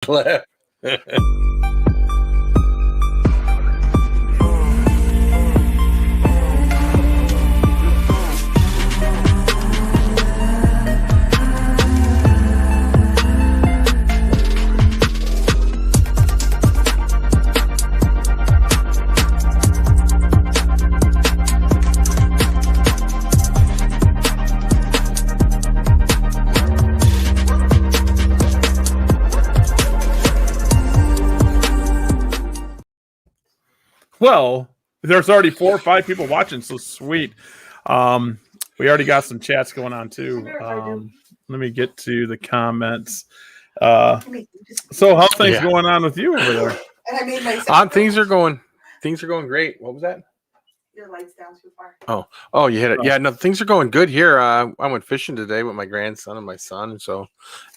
clip. Well, there's already 4 or 5 people watching, so sweet. We already got some chats going on too. Let me get to the comments. So how's things going on with you over there? And I made myself. Things are going great. What was that? Your light's down too far. Oh, you hit it. Yeah, no, things are going good here. I went fishing today with my grandson and my son,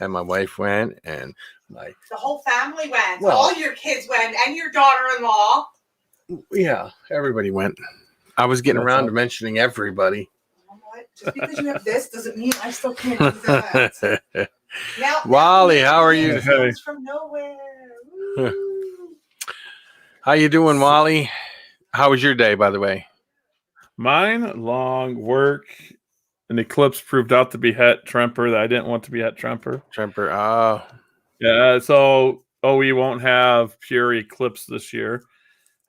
and my wife went, and the whole family went. Well, all your kids went, and your daughter-in-law. Yeah, everybody went. I was getting around to mentioning everybody. What? Just because you have this doesn't mean I still can't do that. Now, Wally, how are you? Comes from nowhere. How you doing, Wally? How was your day, by the way? Mine, long work. An eclipse proved out to be het Tremper that I didn't want to be het Tremper. Yeah, so we won't have pure eclipse this year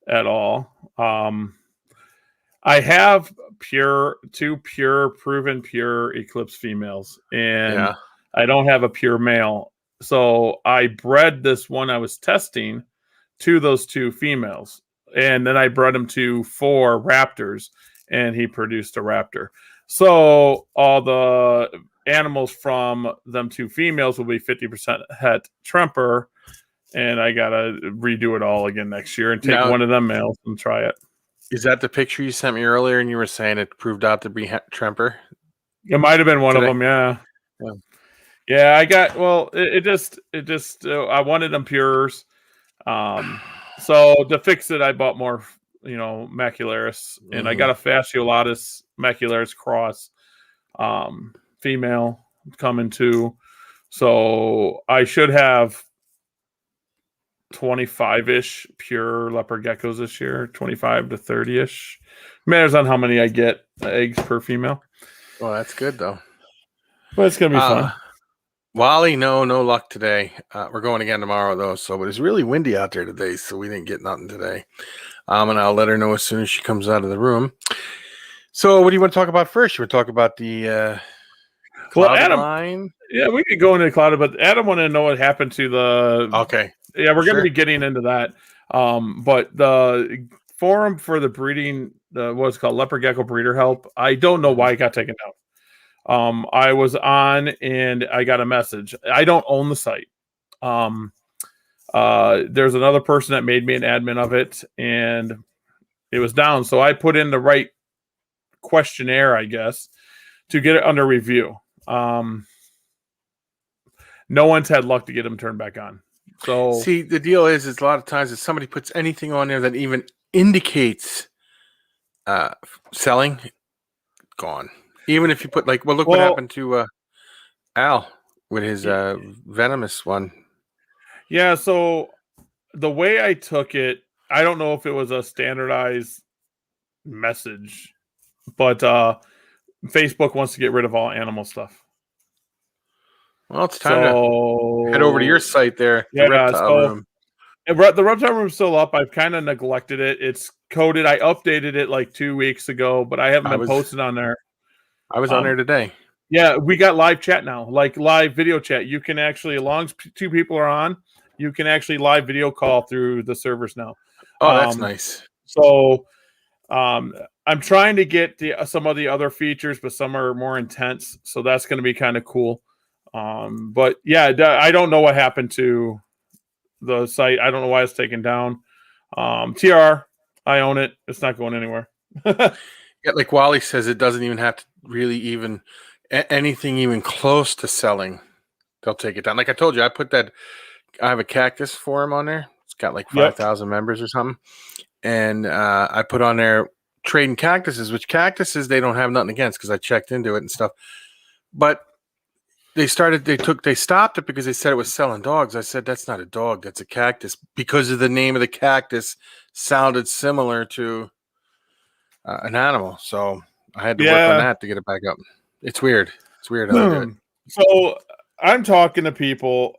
at all. I have two proven pure eclipse females, and I don't have a pure male. So I bred this one I was testing to those 2 females, and then I bred him to 4 raptors, and he produced a raptor. So all the animals from them 2 females will be 50% het Tremper, and I gotta redo it all again next year and take one of them males and try it. Is that the picture you sent me earlier, and you were saying it proved out to be Tremper? It might have been one of them, yeah. Yeah, I got. Well, it just. I wanted them pures. So to fix it, I bought more, macularis, and I got a fasciolatus macularis cross, female coming too. So I should have 25-ish pure leopard geckos this year, 25 to 30-ish. Matters on how many I get eggs per female. Well, that's good though. But it's gonna be fun. Wally, no luck today. We're going again tomorrow though. So, but it's really windy out there today, so we didn't get nothing today. And I'll let her know as soon as she comes out of the room. So, what do you want to talk about first? You want to talk about the Adam line? Yeah, we could go into the cloud, but Adam wanted to know what happened to the. Okay. Yeah, we're going to be getting into that. But the forum for the breeding, what's called Leopard Gecko Breeder Help, I don't know why it got taken down. I was on and I got a message. I don't own the site. There's another person that made me an admin of it, and it was down. So I put in the right questionnaire, I guess, to get it under review. No one's had luck to get them turned back on. So see, the deal is a lot of times if somebody puts anything on there that even indicates selling, gone. Even if you put look what happened to Al with his venomous one. Yeah, so the way I took it, I don't know if it was a standardized message, but Facebook wants to get rid of all animal stuff. Well, it's time to head over to your site there. Yeah, the reptile room's still up. I've kind of neglected it. It's coded. I updated it like 2 weeks ago, but I haven't been posted on there. I was on there today. Yeah, we got live chat now, like live video chat. You can actually, as long as 2 people are on, you can actually live video call through the servers now. Oh, that's nice. So I'm trying to get some of the other features, but some are more intense. So that's going to be kind of cool. But yeah, I don't know what happened to the site. I don't know why it's taken down. TR, I own it. It's not going anywhere. Yeah, like Wally says, it doesn't even have to really even anything even close to selling. They'll take it down. Like I told you, I have a cactus forum on there. It's got like 5,000 members or something. And I put on there trading cactuses, which cactuses they don't have nothing against because I checked into it and stuff. But they stopped it because they said it was selling dogs. I said, that's not a dog, that's a cactus, because of the name of the cactus sounded similar to an animal. So I had to work on that to get it back up. It's weird. It's weird how they do it. So I'm talking to people.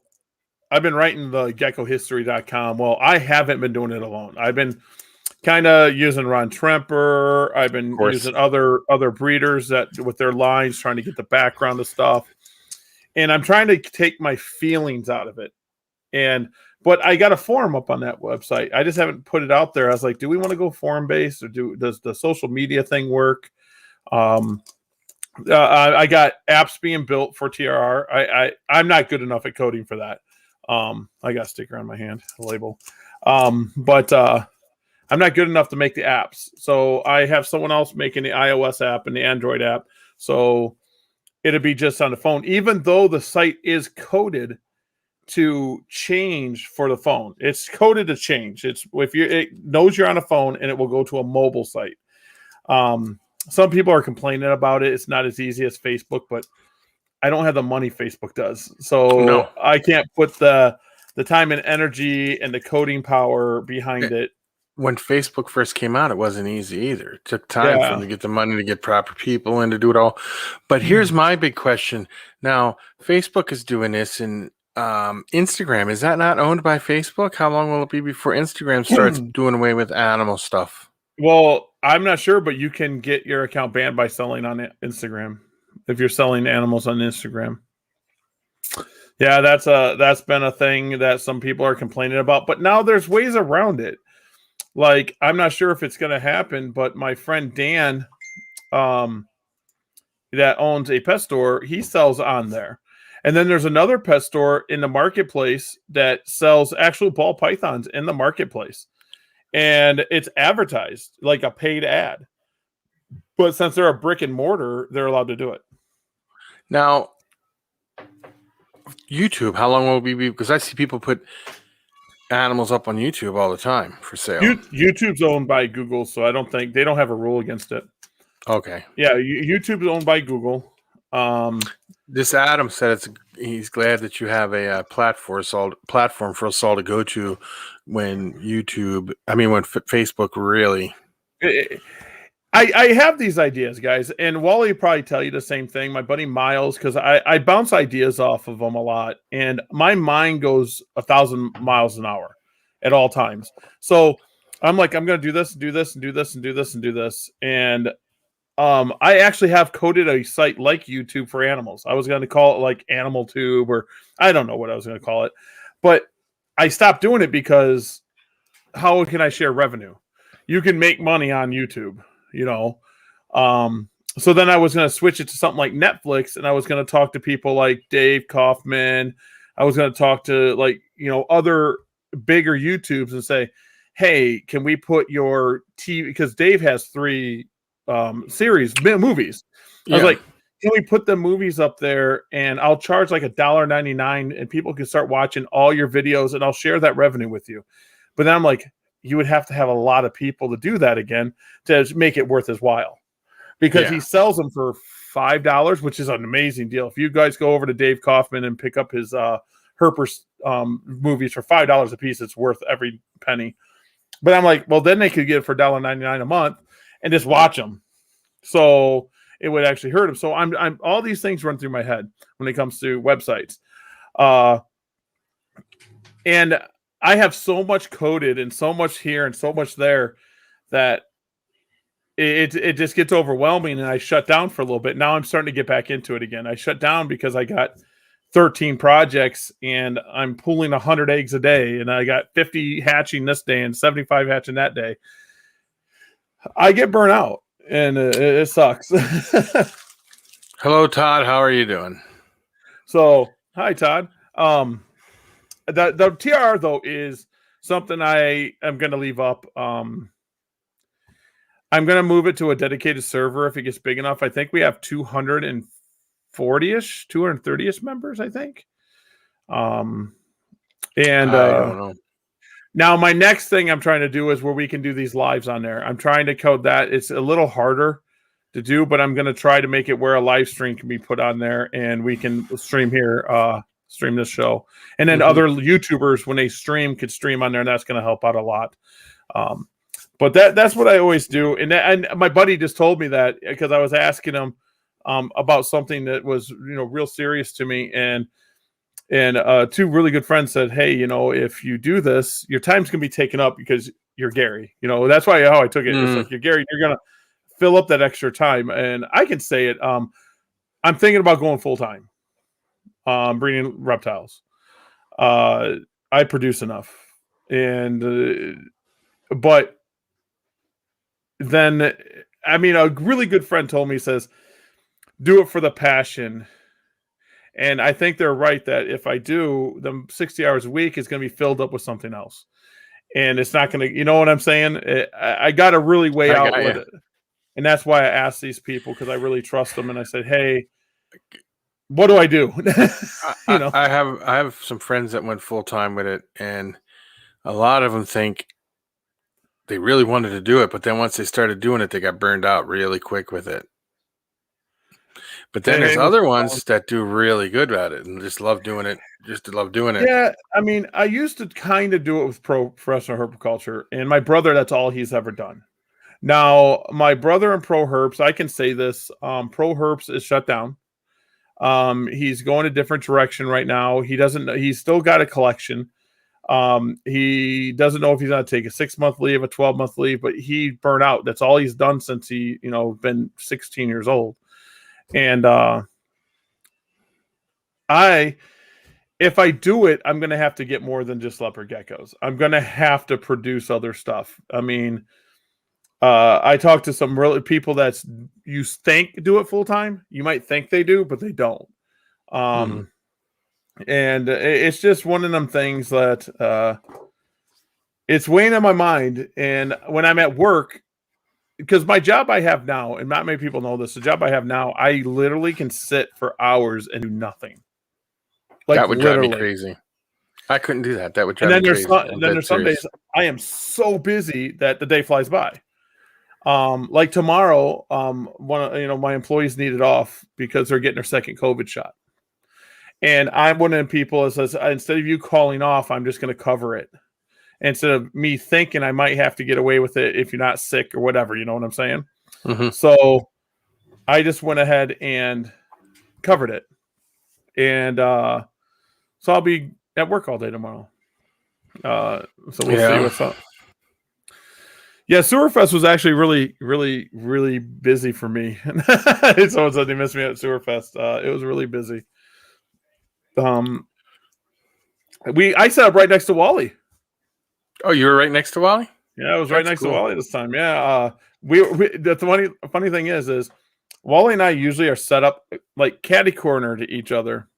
I've been writing the geckohistory.com. Well, I haven't been doing it alone. I've been kind of using Ron Tremper. I've been using other breeders that with their lines, trying to get the background of stuff. And I'm trying to take my feelings out of it. But I got a forum up on that website. I just haven't put it out there. I was like, do we want to go forum based, or does the social media thing work? I got apps being built for TRR. I'm not good enough at coding for that. I got a sticker on my hand, a label. But I'm not good enough to make the apps. So I have someone else making the iOS app and the Android app. So it'll be just on the phone, even though the site is coded to change for the phone. It's coded to change. It knows you're on a phone, and it will go to a mobile site. Some people are complaining about it. It's not as easy as Facebook, but I don't have the money Facebook does. So I can't put the time and energy and the coding power behind it. When Facebook first came out, it wasn't easy either. It took time for them to get the money to get proper people and to do it all. But here's my big question. Now, Facebook is doing this, and Instagram, is that not owned by Facebook? How long will it be before Instagram starts doing away with animal stuff? Well, I'm not sure, but you can get your account banned by selling on Instagram if you're selling animals on Instagram. Yeah, that's been a thing that some people are complaining about, but now there's ways around it. Like, I'm not sure if it's going to happen, but my friend Dan, that owns a pet store, he sells on there. And then there's another pet store in the marketplace that sells actual ball pythons in the marketplace. And it's advertised like a paid ad. But since they're a brick and mortar, they're allowed to do it. Now, YouTube, how long will we be? Because I see people put animals up on YouTube all the time for sale. YouTube's owned by Google, so I don't think they don't have a rule against it. Okay. Yeah, YouTube's owned by Google. This Adam said he's glad that you have a platform for us all to go to when Facebook really. I have these ideas, guys, and Wally will probably tell you the same thing. My buddy Miles, because I bounce ideas off of him a lot, and my mind goes 1,000 miles an hour at all times. So I'm like, I'm going to do this, do this, and do this, and do this, and do this, and I actually have coded a site like YouTube for animals. I was going to call it like Animal Tube, or I don't know what I was going to call it, but I stopped doing it because how can I share revenue? You can make money on YouTube, so then I was going to switch it to something like Netflix, and I was going to talk to people like Dave Kaufman. I was going to talk to other bigger YouTubes and say, hey, can we put your TV, because Dave has 3 movies. I was like, can we put the movies up there, and I'll charge like $1.99, and people can start watching all your videos, and I'll share that revenue with you. But then I'm like, you would have to have a lot of people to do that again to make it worth his while, because he sells them for $5, which is an amazing deal. If you guys go over to Dave Kaufman and pick up his Herpers movies for $5 a piece, it's worth every penny. But I'm like, well, then they could get it for $1.99 a month and just watch them. So it would actually hurt them. So I'm all these things run through my head when it comes to websites. And I have so much coded and so much here and so much there that it just gets overwhelming, and I shut down for a little bit. Now I'm starting to get back into it again. I shut down because I got 13 projects and I'm pulling 100 eggs a day, and I got 50 hatching this day and 75 hatching that day. I get burnt out, and it sucks. Hello, Todd. How are you doing? So, hi, Todd. The TR though is something I am going to leave up. I'm going to move it to a dedicated server if it gets big enough. I think we have 240-ish, 230-ish members, I think. And I don't know. Now my next thing I'm trying to do is where we can do these lives on there. I'm trying to code that. It's a little harder to do, but I'm going to try to make it where a live stream can be put on there and we can stream here, stream this show. And then other YouTubers, when they stream, could stream on there, and that's going to help out a lot. But that's what I always do. And my buddy just told me that because I was asking him about something that was, real serious to me. And two really good friends said, hey, if you do this, your time's going to be taken up because you're Gary. That's how I took it. It's like, you're Gary, you're going to fill up that extra time. And I can say it. I'm thinking about going full time, breeding reptiles. I produce enough. But then, a really good friend told me, says, do it for the passion. And I think they're right that if I do, them 60 hours a week is going to be filled up with something else. And it's not going to, you know what I'm saying? I got to really weigh out with it. And that's why I asked these people, because I really trust them. And I said, hey, what do I do? I have some friends that went full time with it, and a lot of them think they really wanted to do it, but then once they started doing it, they got burned out really quick with it. But then there's other ones that do really good at it and just love doing it, just to love doing it. Yeah, I used to kind of do it with professional herpiculture, and my brother, that's all he's ever done. Now, my brother in Pro Herps, I can say this, Pro Herps is shut down. He's going a different direction right now. He's still got a collection. He doesn't know if he's going to take a 6-month leave, a 12-month leave, but he burned out. That's all he's done since he, been 16 years old. And, if I do it, I'm going to have to get more than just leopard geckos. I'm going to have to produce other stuff. I talked to some really people that you think do it full time. You might think they do, but they don't. And it's just one of them things that it's weighing on my mind. And when I'm at work, because my job I have now, and not many people know this, the job I have now, I literally can sit for hours and do nothing. Like, that would drive me crazy. I couldn't do that. That would drive me crazy. And then there's some days I am so busy that the day flies by. Like tomorrow, my employees needed off because they're getting their second COVID shot. And I'm one of the people that says, instead of you calling off, I'm just going to cover it. Instead of me thinking I might have to get away with it if you're not sick or whatever, you know what I'm saying? So I just went ahead and covered it. And so I'll be at work all day tomorrow. So we'll see what's up. Yeah, Sewerfest was actually really, really, really busy for me. Someone said they missed me at Sewerfest. It was really busy. I sat up right next to Wally. Oh, you were right next to Wally? Yeah, I was right next to Wally this time. Yeah, the funny thing is Wally and I usually are set up like catty corner to each other,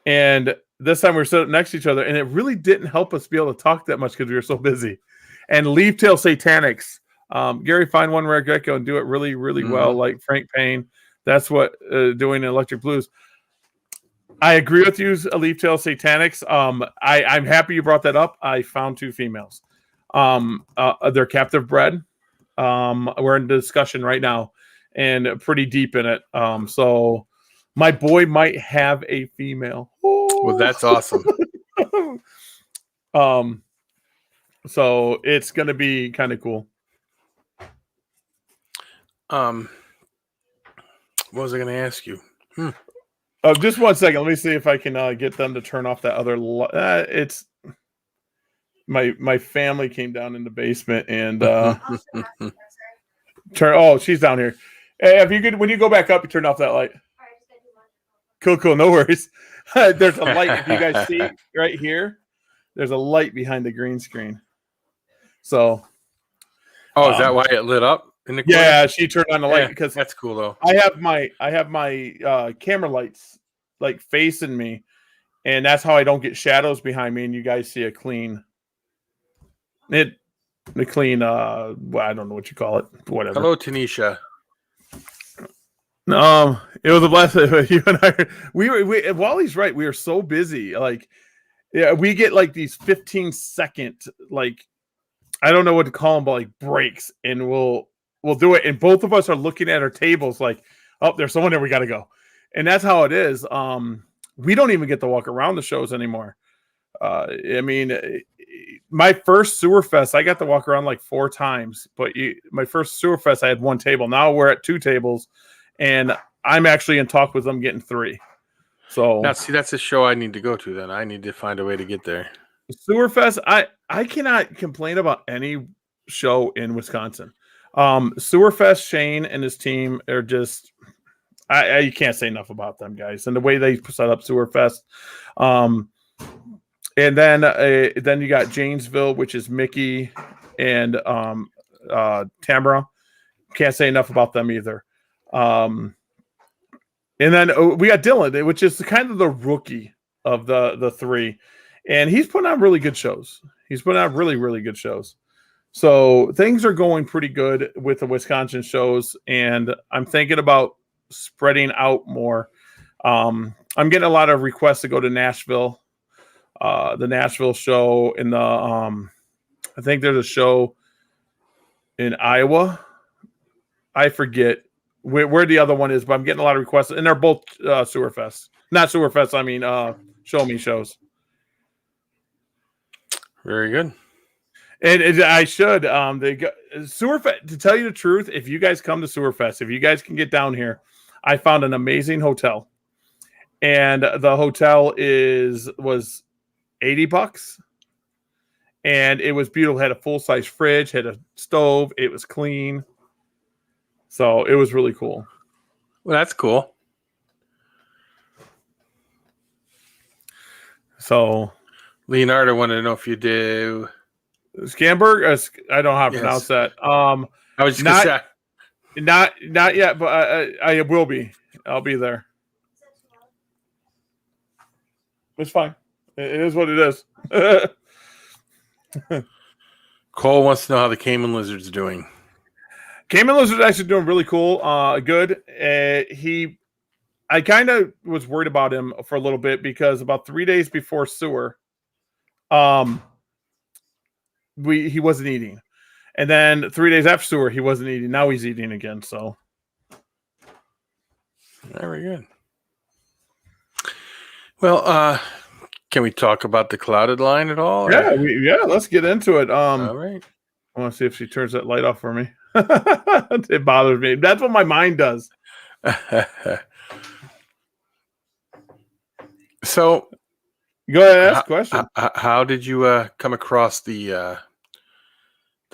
and this time we were set up next to each other, and it really didn't help us be able to talk that much because we were so busy. And Leaf Tail Satanics, Gary, find one rare gecko and do it really, really well, like Frank Payne. That's what doing Electric Blues. I agree with you, Leaf Tail Satanics. I'm happy you brought that up. I found 2 females. They're captive bred. We're in discussion right now and pretty deep in it. So my boy might have a female. Well, that's awesome. So it's going to be kind of cool. What was I going to ask you? Just one second. Let me see if I can get them to turn off that other. It's my family came down in the basement and turn. Oh, she's down here. Hey, if you could, when you go back up, you turn off that light. Cool. No worries. There's a light. If you guys see right here, there's a light behind the green screen. So. Oh, is that why it lit up? Yeah, she turned on the light because that's cool though. I have my camera lights like facing me, and that's how I don't get shadows behind me, and you guys see a clean. I don't know what you call it. Whatever. Hello, Tanisha. It was a blessing. You and I. Wally's right. We are so busy. Like, yeah, we get like these 15-second like. I don't know what to call them, but like breaks, and we'll we'll do it, and both of us are looking at our tables like, oh, there's someone there, we got to go, and that's how it is. We don't even get to walk around the shows anymore. I mean, my first Sewer Fest, I got to walk around like 4 times, but my first Sewer Fest, I had 1 table. Now we're at 2 tables, and I'm actually in talk with them getting 3. So now, see, that's a show I need to go to. Then I need to find a way to get there. Sewer Fest, I cannot complain about any show in Wisconsin. Sewer Fest, Shane and his team are just, you can't say enough about them guys and the way they set up Sewer Fest. And then you got Janesville, which is Mickey and Tamara. Can't say enough about them either. And then we got Dylan, which is kind of the rookie of the 3. And he's putting on really good shows. He's putting on really, really good shows. So things are going pretty good with the Wisconsin shows. And I'm thinking about spreading out more. I'm getting a lot of requests to go to Nashville. The Nashville show in the I think there's a show in Iowa. I forget where the other one is, but I'm getting a lot of requests, and they're both Sewer Fest. Not Sewer Fest, I mean Show Me shows. Very good. And I should Sewer Fest, to tell you the truth, if you guys come to Sewer Fest, if you guys can get down here, I found an amazing hotel. And the hotel was $80, and it was beautiful. It had a full-size fridge, had a stove, it was clean, so it was really cool. Well, that's cool. So Leonardo wanted to know if you do Scamberg. I don't know how to pronounce that. I was just gonna say, not yet, but I will be. I'll be there. It's fine. It is what it is. Cole wants to know how the Cayman Lizard's doing. Cayman Lizard's actually doing really cool. Good. I kind of was worried about him for a little bit because about 3 days before Sewer, he wasn't eating, and then 3 days after Sewer, he wasn't eating. Now he's eating again. So very good. Well, can we talk about the clouded line at all? Yeah, let's get into it. All right. I want to see if she turns that light off for me. It bothers me. That's what my mind does. So, go ahead, ask a question. How did you come across the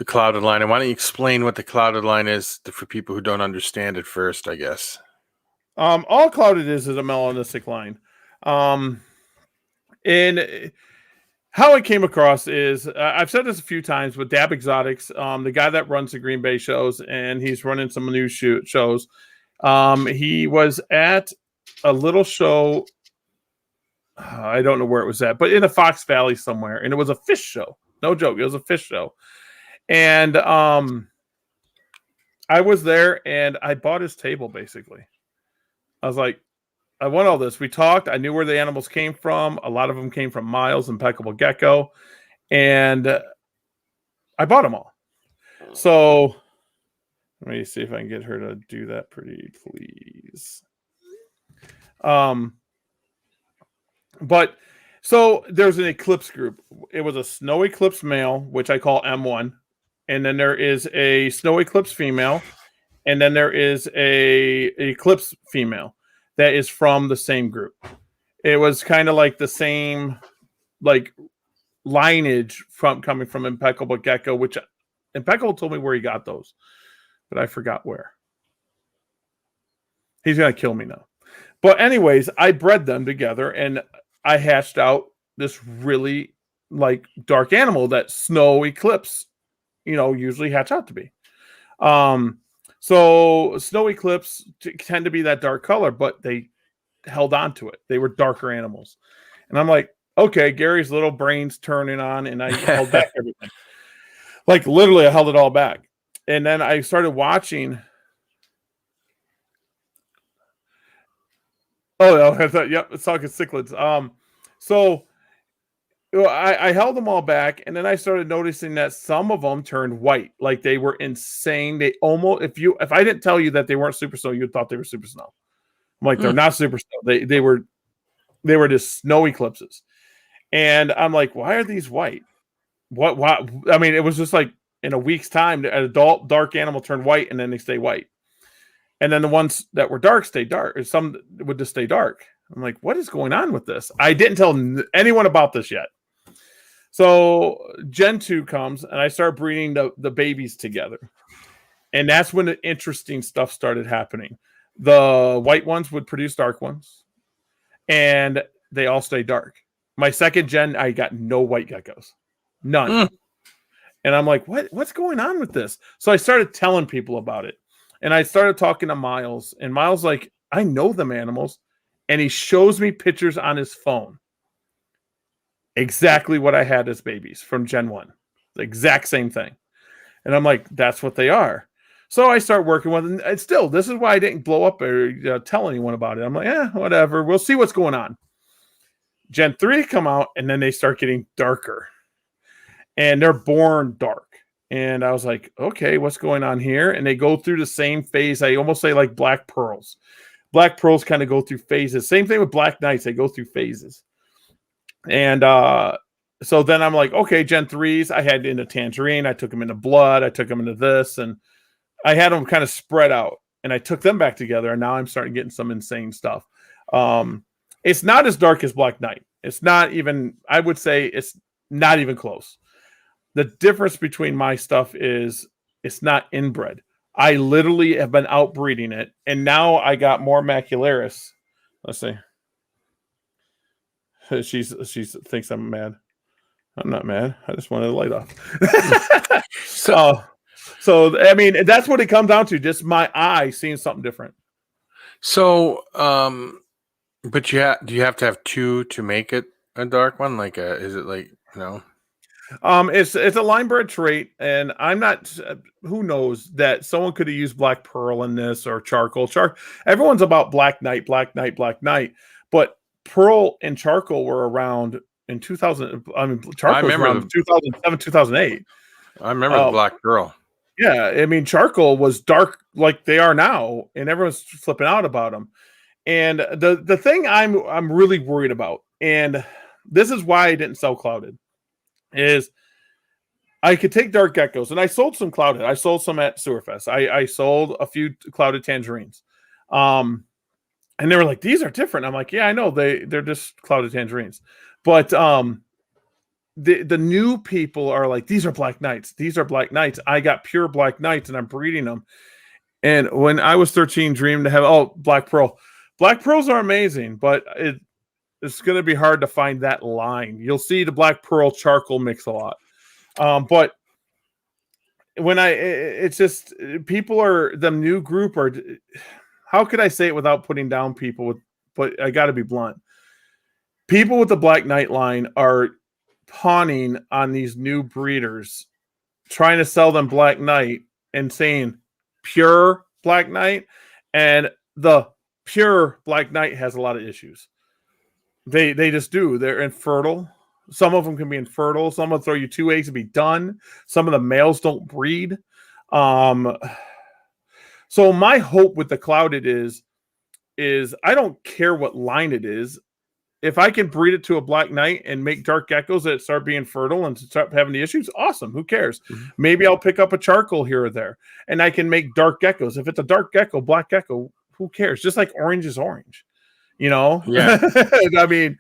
clouded line? And why don't you explain what the clouded line is for people who don't understand it first, I guess. All clouded is a melanistic line. And how I came across is I've said this a few times with Dab Exotics, the guy that runs the Green Bay shows, and he's running some new shows. He was at a little show. I don't know where it was at, but in a Fox Valley somewhere, and it was a fish show. No joke, it was a fish show. And I was there, and I bought his table. Basically, I was like, I want all this. We talked. I knew where the animals came from. A lot of them came from Miles, Impeccable Gecko, and I bought them all. So let me see if I can get her to do that pretty please. But so there's an Eclipse group. It was a Snow Eclipse male, which I call M1, and then there is a Snow Eclipse female, and then there is a Eclipse female that is from the same group. It was kind of like the same like lineage coming from Impeccable Gecko, which Impeccable told me where he got those, but I forgot where. He's gonna kill me now. But anyways, I bred them together and I hatched out this really like dark animal that Snow Eclipse, usually hatch out to be. So Snow Eclipse tend to be that dark color, but they held on to it. They were darker animals. And I'm like, okay, Gary's little brain's turning on, and I held back everything. Like literally I held it all back. And then I started watching. Oh, I thought, yep, it's talking cichlids. So I held them all back, and then I started noticing that some of them turned white, like they were insane. They almost, if I didn't tell you that they weren't super snow, you'd thought they were super snow. I'm like, they're not super snow. They were just snow eclipses, and I'm like, why are these white? What? I mean, it was just like in a week's time, an adult dark animal turned white, and then they stay white, and then the ones that were dark stayed dark, or some would just stay dark. I'm like, what is going on with this? I didn't tell anyone about this yet. So Gen 2 comes, and I start breeding the babies together. And that's when the interesting stuff started happening. The white ones would produce dark ones, and they all stay dark. My second gen, I got no white geckos. None. And I'm like, what's going on with this? So I started telling people about it. And I started talking to Miles. And Miles like, I know them animals. And he shows me pictures on his phone. Exactly what I had as babies from Gen 1. The exact same thing. And I'm like, that's what they are. So I start working with them. And still, this is why I didn't blow up or tell anyone about it. I'm like, whatever. We'll see what's going on. Gen 3 come out, and then they start getting darker. And they're born dark. And I was like, okay, what's going on here? And they go through the same phase. I almost say like black pearls. Black pearls kind of go through phases. Same thing with black knights. They go through phases. And so then I'm like, okay, Gen 3s, I had into tangerine. I took them into blood. I took them into this. And I had them kind of spread out. And I took them back together. And now I'm starting getting some insane stuff. It's not as dark as Black Knight. It's not even, I would say it's not even close. The difference between my stuff is it's not inbred. I literally have been outbreeding it. And now I got more macularis. Let's see. She thinks I'm mad. I'm not mad. I just wanted the light off. So I mean, that's what it comes down to. Just my eye seeing something different. So, but do you have to have two to make it a dark one? Like, is it like It's a line bred trait, and I'm not. Who knows that someone could have used black pearl in this or charcoal. Everyone's about Black Knight, but pearl and charcoal were around in 2000. I mean, charcoal was around 2007, 2008. I remember the black pearl. Yeah, I mean, charcoal was dark like they are now, and everyone's flipping out about them. And the thing I'm really worried about, and this is why I didn't sell clouded, is I could take dark geckos, and I sold some clouded. I sold some at Sewerfest. I sold a few clouded tangerines. And they were like, these are different. I'm like, yeah, I know. They're just clouded tangerines. But the new people are like, these are Black Knights. These are Black Knights. I got pure Black Knights, and I'm breeding them. And when I was 13, dreamed to have, Black Pearl. Black Pearls are amazing, but it's going to be hard to find that line. You'll see the Black Pearl charcoal mix a lot. But when it's just, people are, the new group are, how could I say it without putting down people but I got to be blunt. People with the Black Knight line are pawning on these new breeders, trying to sell them Black Knight and saying pure Black Knight, and the pure Black Knight has a lot of issues. They just do. They're infertile. Some of them can be infertile. Some will throw you 2 eggs and be done. Some of the males don't breed. So my hope with the clouded is I don't care what line it is. If I can breed it to a Black Knight and make dark geckos that start being fertile and start having the issues, awesome. Who cares? Mm-hmm. Maybe I'll pick up a charcoal here or there, and I can make dark geckos. If it's a dark gecko, black gecko, who cares? Just like orange is orange, Yeah. I mean,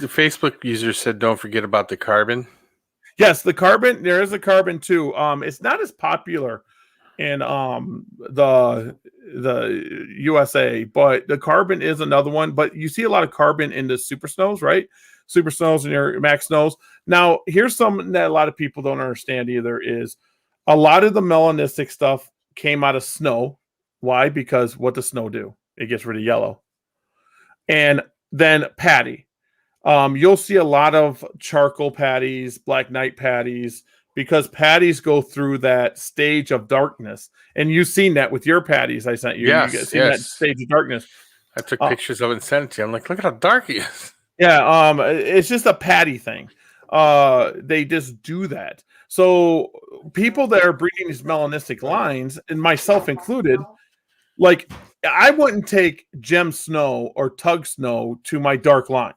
the Facebook user said, don't forget about the carbon. Yes, the carbon. There is a carbon too. It's not as popular in the USA, but the carbon is another one. But you see a lot of carbon in the super snows, right? Super snows and your max snows. Now, here's something that a lot of people don't understand either, is a lot of the melanistic stuff came out of snow. Why? Because what does snow do? It gets rid of yellow. And then patty. You'll see a lot of charcoal patties, Black Knight patties, because patties go through that stage of darkness. And you've seen that with your patties I sent you. Yes, you've seen that stage of darkness. I took pictures of it and sent it to you. I'm like, look at how dark he is. Yeah, it's just a patty thing. they just do that. So people that are breeding these melanistic lines, and myself included, like I wouldn't take Gem Snow or Tug Snow to my dark line.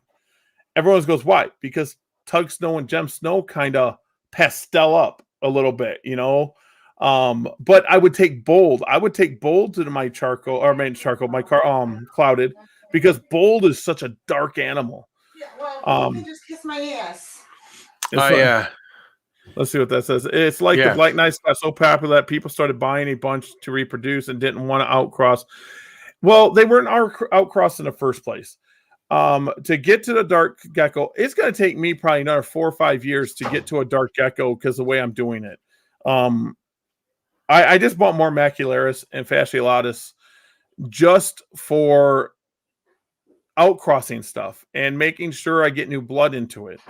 Everyone goes, why? Because Tug Snow and Gem Snow kind of pastel up a little bit, you know. But I would take Bold. I would take Bold to my charcoal or my charcoal, my clouded, because Bold is such a dark animal. Yeah, well, you can just kiss my ass. Yeah. Let's see what that says. It's like the Black Knights got so popular that people started buying a bunch to reproduce and didn't want to outcross. Well, they weren't outcrossed in the first place. To get to the dark gecko, it's going to take me probably another 4 or 5 years to get to a dark gecko because the way I'm doing it. I just bought more macularis and fasciolatus just for outcrossing stuff and making sure I get new blood into it.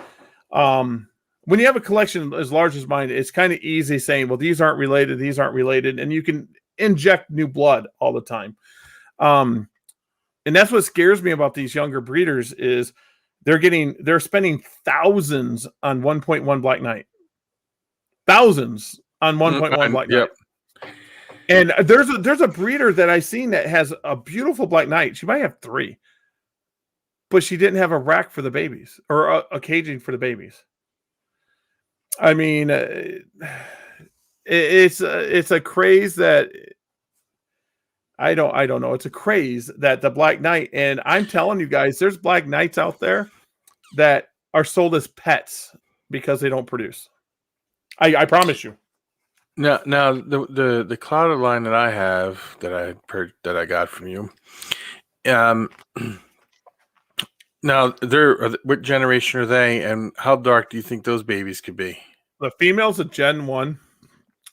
When you have a collection as large as mine, it's kind of easy saying, well, these aren't related, and you can inject new blood all the time. And that's what scares me about these younger breeders is they're spending thousands on 1.1 Black Knight. Thousands on 1.1 Black Knight. And there's a breeder that I seen that has a beautiful Black Knight. She might have 3, but she didn't have a rack for the babies or a caging for the babies. I mean, it's a craze that I don't know. It's a craze that the Black Knight, and I'm telling you guys, there's Black Knights out there that are sold as pets because they don't produce. I promise you. Now the clouded line that I have that I got from you, now what generation are they, and how dark do you think those babies could be? The female's a Gen 1.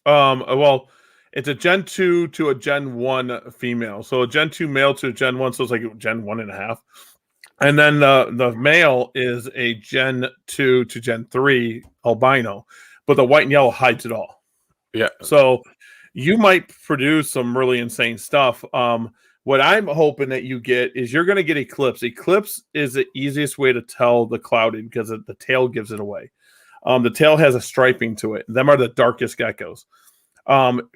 Well, it's a Gen 2 to a Gen 1 female. So a Gen 2 male to a Gen 1, so it's like Gen 1.5. And then the male is a Gen 2 to Gen 3 albino, but the white and yellow hides it all. Yeah. So you might produce some really insane stuff. What I'm hoping that you get is you're going to get Eclipse. Eclipse is the easiest way to tell the clouded because the tail gives it away. The tail has a striping to it. Them are the darkest geckos.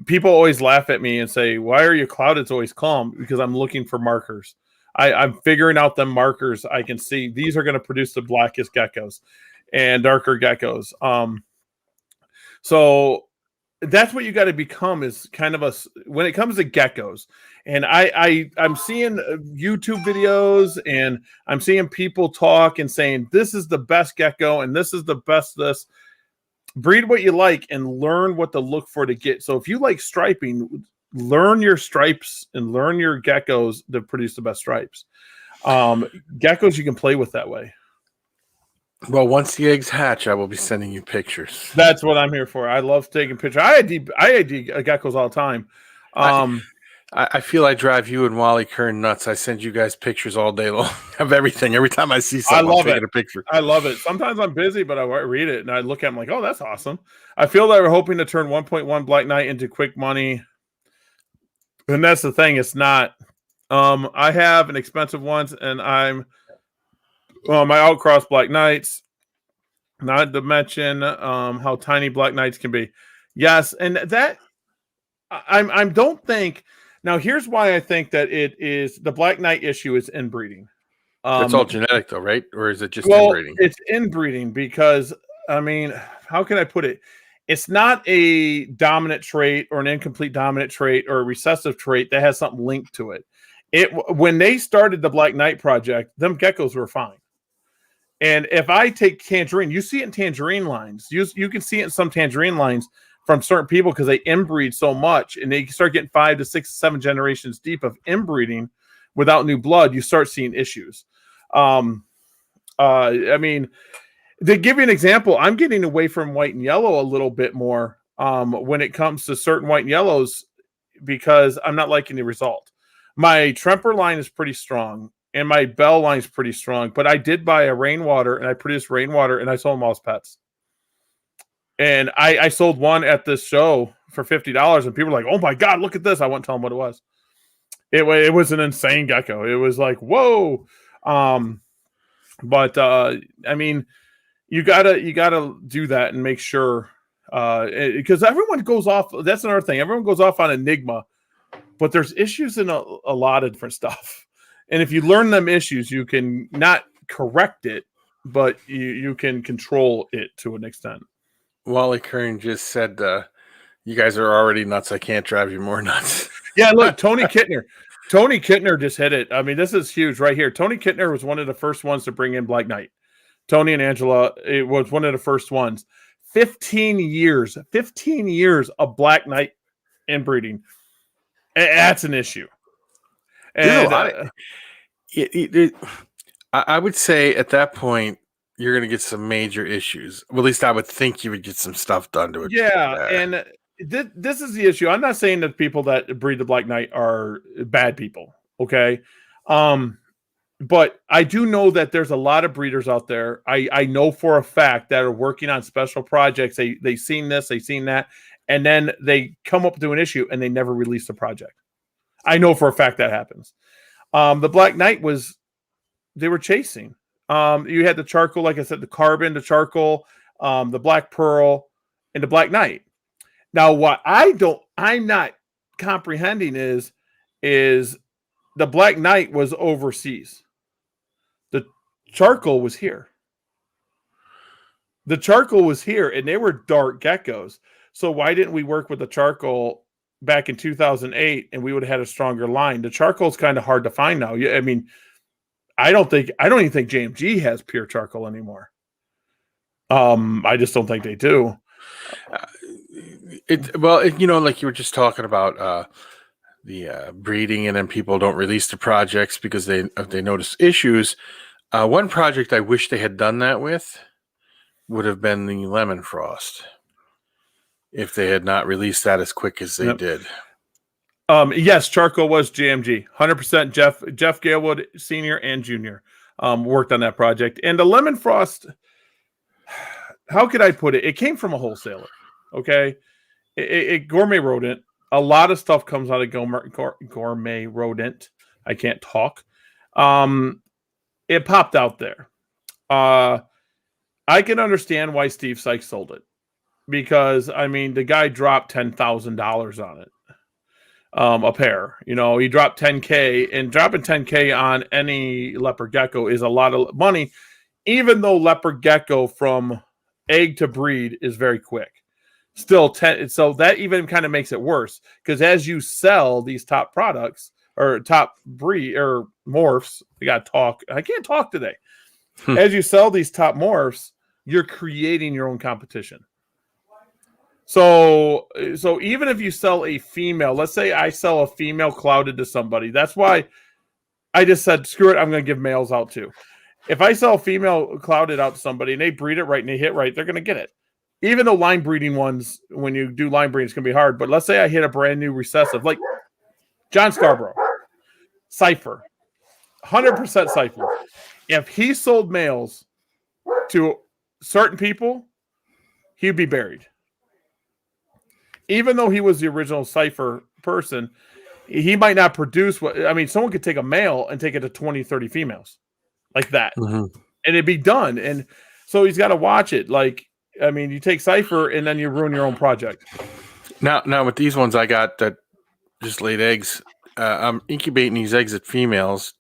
People always laugh at me and say, why are your cloudeds always calm? Because I'm looking for markers. I'm figuring out them markers. I can see these are going to produce the blackest geckos and darker geckos. So that's what you got to become is kind of when it comes to geckos. And I'm seeing YouTube videos and I'm seeing people talk and saying, this is the best gecko and this is the best this. Breed what you like and learn what to look for to get. So if you like striping, learn your stripes and learn your geckos to produce the best stripes. Geckos you can play with that way. Well, once the eggs hatch, I will be sending you pictures. That's what I'm here for. I love taking pictures. I had geckos all the time. I feel I drive you and Wally Kern nuts. I send you guys pictures all day long of everything. Every time I see something, I'm taking a picture. I love it. Sometimes I'm busy, but I read it and I look at them like, oh, that's awesome. I feel that we're hoping to turn 1.1 Black Knight into quick money. And that's the thing. It's not. I have an expensive ones and my outcross Black Knights, not to mention how tiny Black Knights can be. Yes, and that I don't think. Now, here's why I think that it is the Black Knight issue is inbreeding. It's all genetic, though, right? Or is it just inbreeding? It's inbreeding because, I mean, how can I put it? It's not a dominant trait or an incomplete dominant trait or a recessive trait that has something linked to it. When they started the Black Knight project, them geckos were fine. And if I take tangerine, you see it in tangerine lines. You can see it in some tangerine lines from certain people because they inbreed so much and they start getting 5 to 6 to 7 generations deep of inbreeding without new blood, you start seeing issues. I mean, to give you an example, I'm getting away from white and yellow a little bit more when it comes to certain white and yellows because I'm not liking the result. My Tremper line is pretty strong and my Bell line is pretty strong, but I did buy a rainwater and I produced rainwater and I sold them all as pets. And I sold one at this show for $50 and people were like, oh my God, look at this. I won't tell them what it was. It was an insane gecko. It was like, whoa. But I mean, you gotta do that and make sure, because everyone goes off. That's another thing. Everyone goes off on Enigma, but there's issues in a lot of different stuff. And if you learn them issues, you can not correct it, but you can control it to an extent. Wally Kern just said, "You guys are already nuts. I can't drive you more nuts." Yeah, look, Tony Kittner. Tony Kittner just hit it. I mean, this is huge right here. Tony Kittner was one of the first ones to bring in Black Knight. Tony and Angela, it was one of the first ones. 15 years of Black Knight inbreeding. That's an issue. And I would say at that point, you're going to get some major issues. Well, at least I would think you would get some stuff done to it. Yeah, and this is the issue. I'm not saying that people that breed the Black Knight are bad people, okay? But I do know that there's a lot of breeders out there. I know for a fact that are working on special projects. They've seen this, they've seen that, and then they come up to an issue and they never release the project. I know for a fact that happens. The Black Knight they were chasing. You had the charcoal, like I said, the carbon, the charcoal, the Black Pearl, and the Black Knight. Now, what I'm not comprehending is the Black Knight was overseas. The charcoal was here. The charcoal was here, and they were dark geckos. So why didn't we work with the charcoal back in 2008, and we would have had a stronger line? The charcoal is kind of hard to find now. I mean, I don't even think JMG has pure charcoal anymore. I just don't think they do. Like you were just talking about the breeding, and then people don't release the projects because they notice issues. One project I wish they had done that with would have been the Lemon Frost, if they had not released that as quick as they did. Yes, charcoal was JMG, 100%. Jeff Galewood Senior and Junior worked on that project, and the Lemon Frost. How could I put it? It came from a wholesaler. Okay, it gourmet rodent. A lot of stuff comes out of gourmet rodent. I can't talk. It popped out there. I can understand why Steve Sykes sold it, because I mean the guy dropped $10,000 on it. A pair, he dropped $10K, and dropping $10K on any leopard gecko is a lot of money, even though leopard gecko from egg to breed is very quick. Still, so that even kind of makes it worse, because as you sell these top products or top breed or morphs, I can't talk today. As you sell these top morphs, you're creating your own competition. So even if you sell a female, let's say I sell a female clouded to somebody, that's why I just said, screw it, I'm going to give males out too. If I sell a female clouded out to somebody and they breed it right and they hit right, they're going to get it. Even though line breeding ones, when you do line breeding, it's going to be hard. But let's say I hit a brand new recessive, like John Scarborough, Cypher, 100% Cypher. If he sold males to certain people, he'd be buried. Even though he was the original Cypher person, he might not produce someone could take a male and take it to 20, 30 females like that. Mm-hmm. And it'd be done. And so he's got to watch it. You take Cypher and then you ruin your own project. Now with these ones I got that just laid eggs, I'm incubating these eggs at females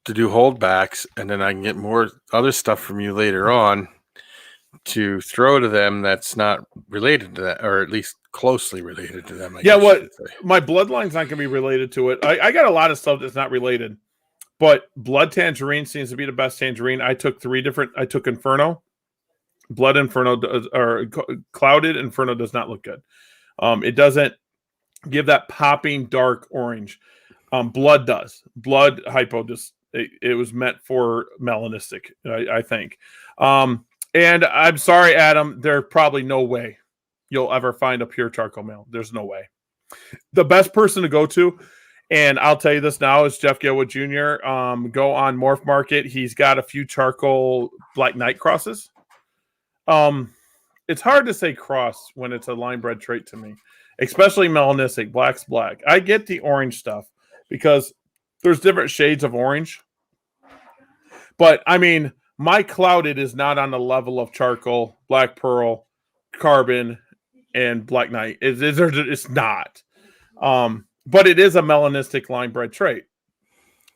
to do holdbacks, and then I can get more other stuff from you later on to throw to them that's not related to that, or at least closely related to them. My bloodline's not going to be related to it. I got a lot of stuff that's not related, but Blood Tangerine seems to be the best tangerine. I took Inferno. Blood Inferno, or Clouded Inferno does not look good. It doesn't give that popping dark orange. Blood does. Blood Hypo it was meant for melanistic, I think. And I'm sorry, Adam, there's probably no way you'll ever find a pure charcoal male. There's no way. The best person to go to, and I'll tell you this now, is Jeff Galewood Jr. Go on Morph Market. He's got a few charcoal Black Knight crosses. It's hard to say cross when it's a line bred trait to me, especially melanistic. Black's black. I get the orange stuff because there's different shades of orange. But, my clouded is not on the level of charcoal, black pearl, carbon, and black knight. It's not. But it is a melanistic line bred trait.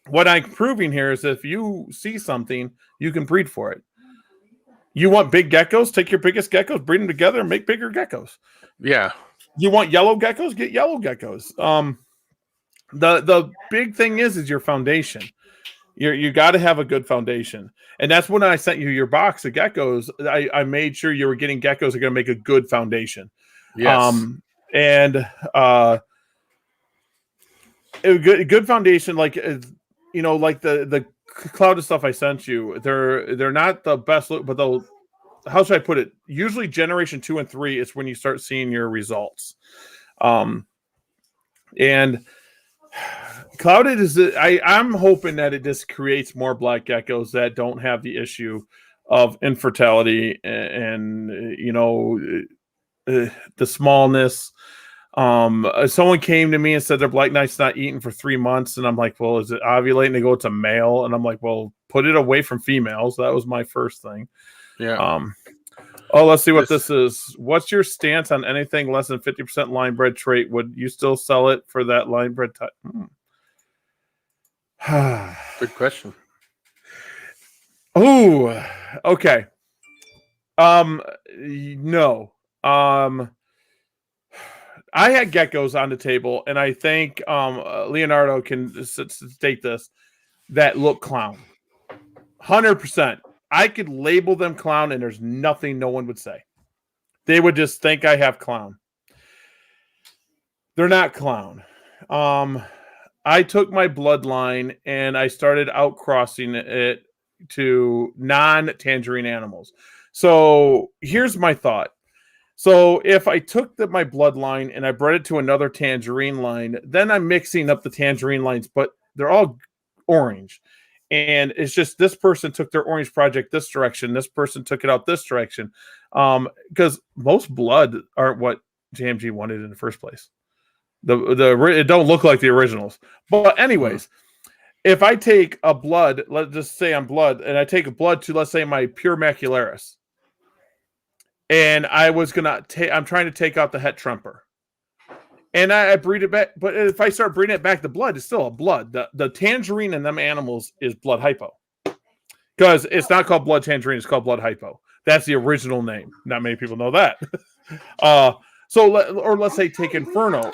What I'm proving here is if you see something, you can breed for it. You want big geckos? Take your biggest geckos, breed them together, and make bigger geckos. Yeah. You want yellow geckos? Get yellow geckos. The big thing is your foundation. You got to have a good foundation, and that's when I sent you your box of geckos. I made sure you were getting geckos that are going to make a good foundation. Yes. And a good foundation, like like the cloud of stuff I sent you. They're not the best look, but they'll. How should I put it? Usually, generation 2 and 3 is when you start seeing your results. And clouded is I'm hoping that it just creates more black geckos that don't have the issue of infertility and the smallness. Someone came to me and said their black knight's not eating for 3 months, and I'm like, well, is it ovulating? They go, it's a male, and I'm like, well, put it away from females. That was my first thing. Yeah. Let's see what this is. What's your stance on anything less than 50% line bred trait? Would you still sell it for that line bred type? Good question. Oh, okay. No. I had geckos on the table, and I think Leonardo can state this, that look clown. 100%. I could label them clown, and there's nothing no one would say. They would just think I have clown. They're not clown. I took my bloodline, and I started outcrossing it to non-tangerine animals. So here's my thought. So if I took my bloodline and I bred it to another tangerine line, then I'm mixing up the tangerine lines, but they're all orange. And it's just this person took their orange project this direction. This person took it out this direction. Because most blood aren't what JMG wanted in the first place. It don't look like the originals. But anyways, if I take a blood, let's just say I'm blood, and I take a blood to, let's say, my pure macularis, and I'm trying to take out the het tremper. And I breed it back. But if I start breeding it back, the blood is still a blood. The tangerine in them animals is blood hypo. Because it's not called blood tangerine, it's called blood hypo. That's the original name. Not many people know that. Let's say take Inferno.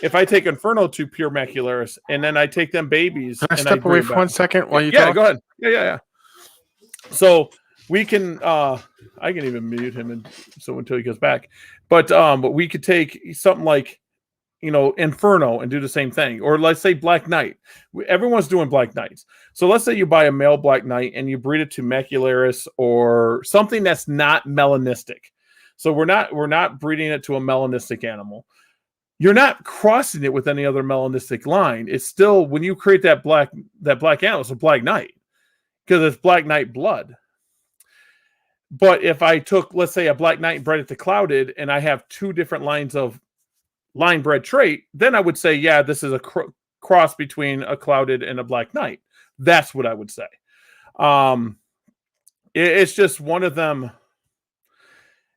If I take Inferno to pure macularis, and then I take them babies. Can I step away for 1 second while you talk? Yeah, go ahead. Yeah. So we can I can even mute him until he goes back. But we could take something like Inferno and do the same thing. Or let's say Black Knight. Everyone's doing Black Knights. So let's say you buy a male Black Knight and you breed it to macularis or something that's not melanistic. So we're not breeding it to a melanistic animal. You're not crossing it with any other melanistic line. It's still, when you create that black animal, it's a Black Knight because it's Black Knight blood. But if I took, let's say, a Black Knight and bred it to clouded, and I have two different lines of line bred trait, then I would say, yeah, this is a cross between a clouded and a Black Knight. That's what I would say. It's just one of them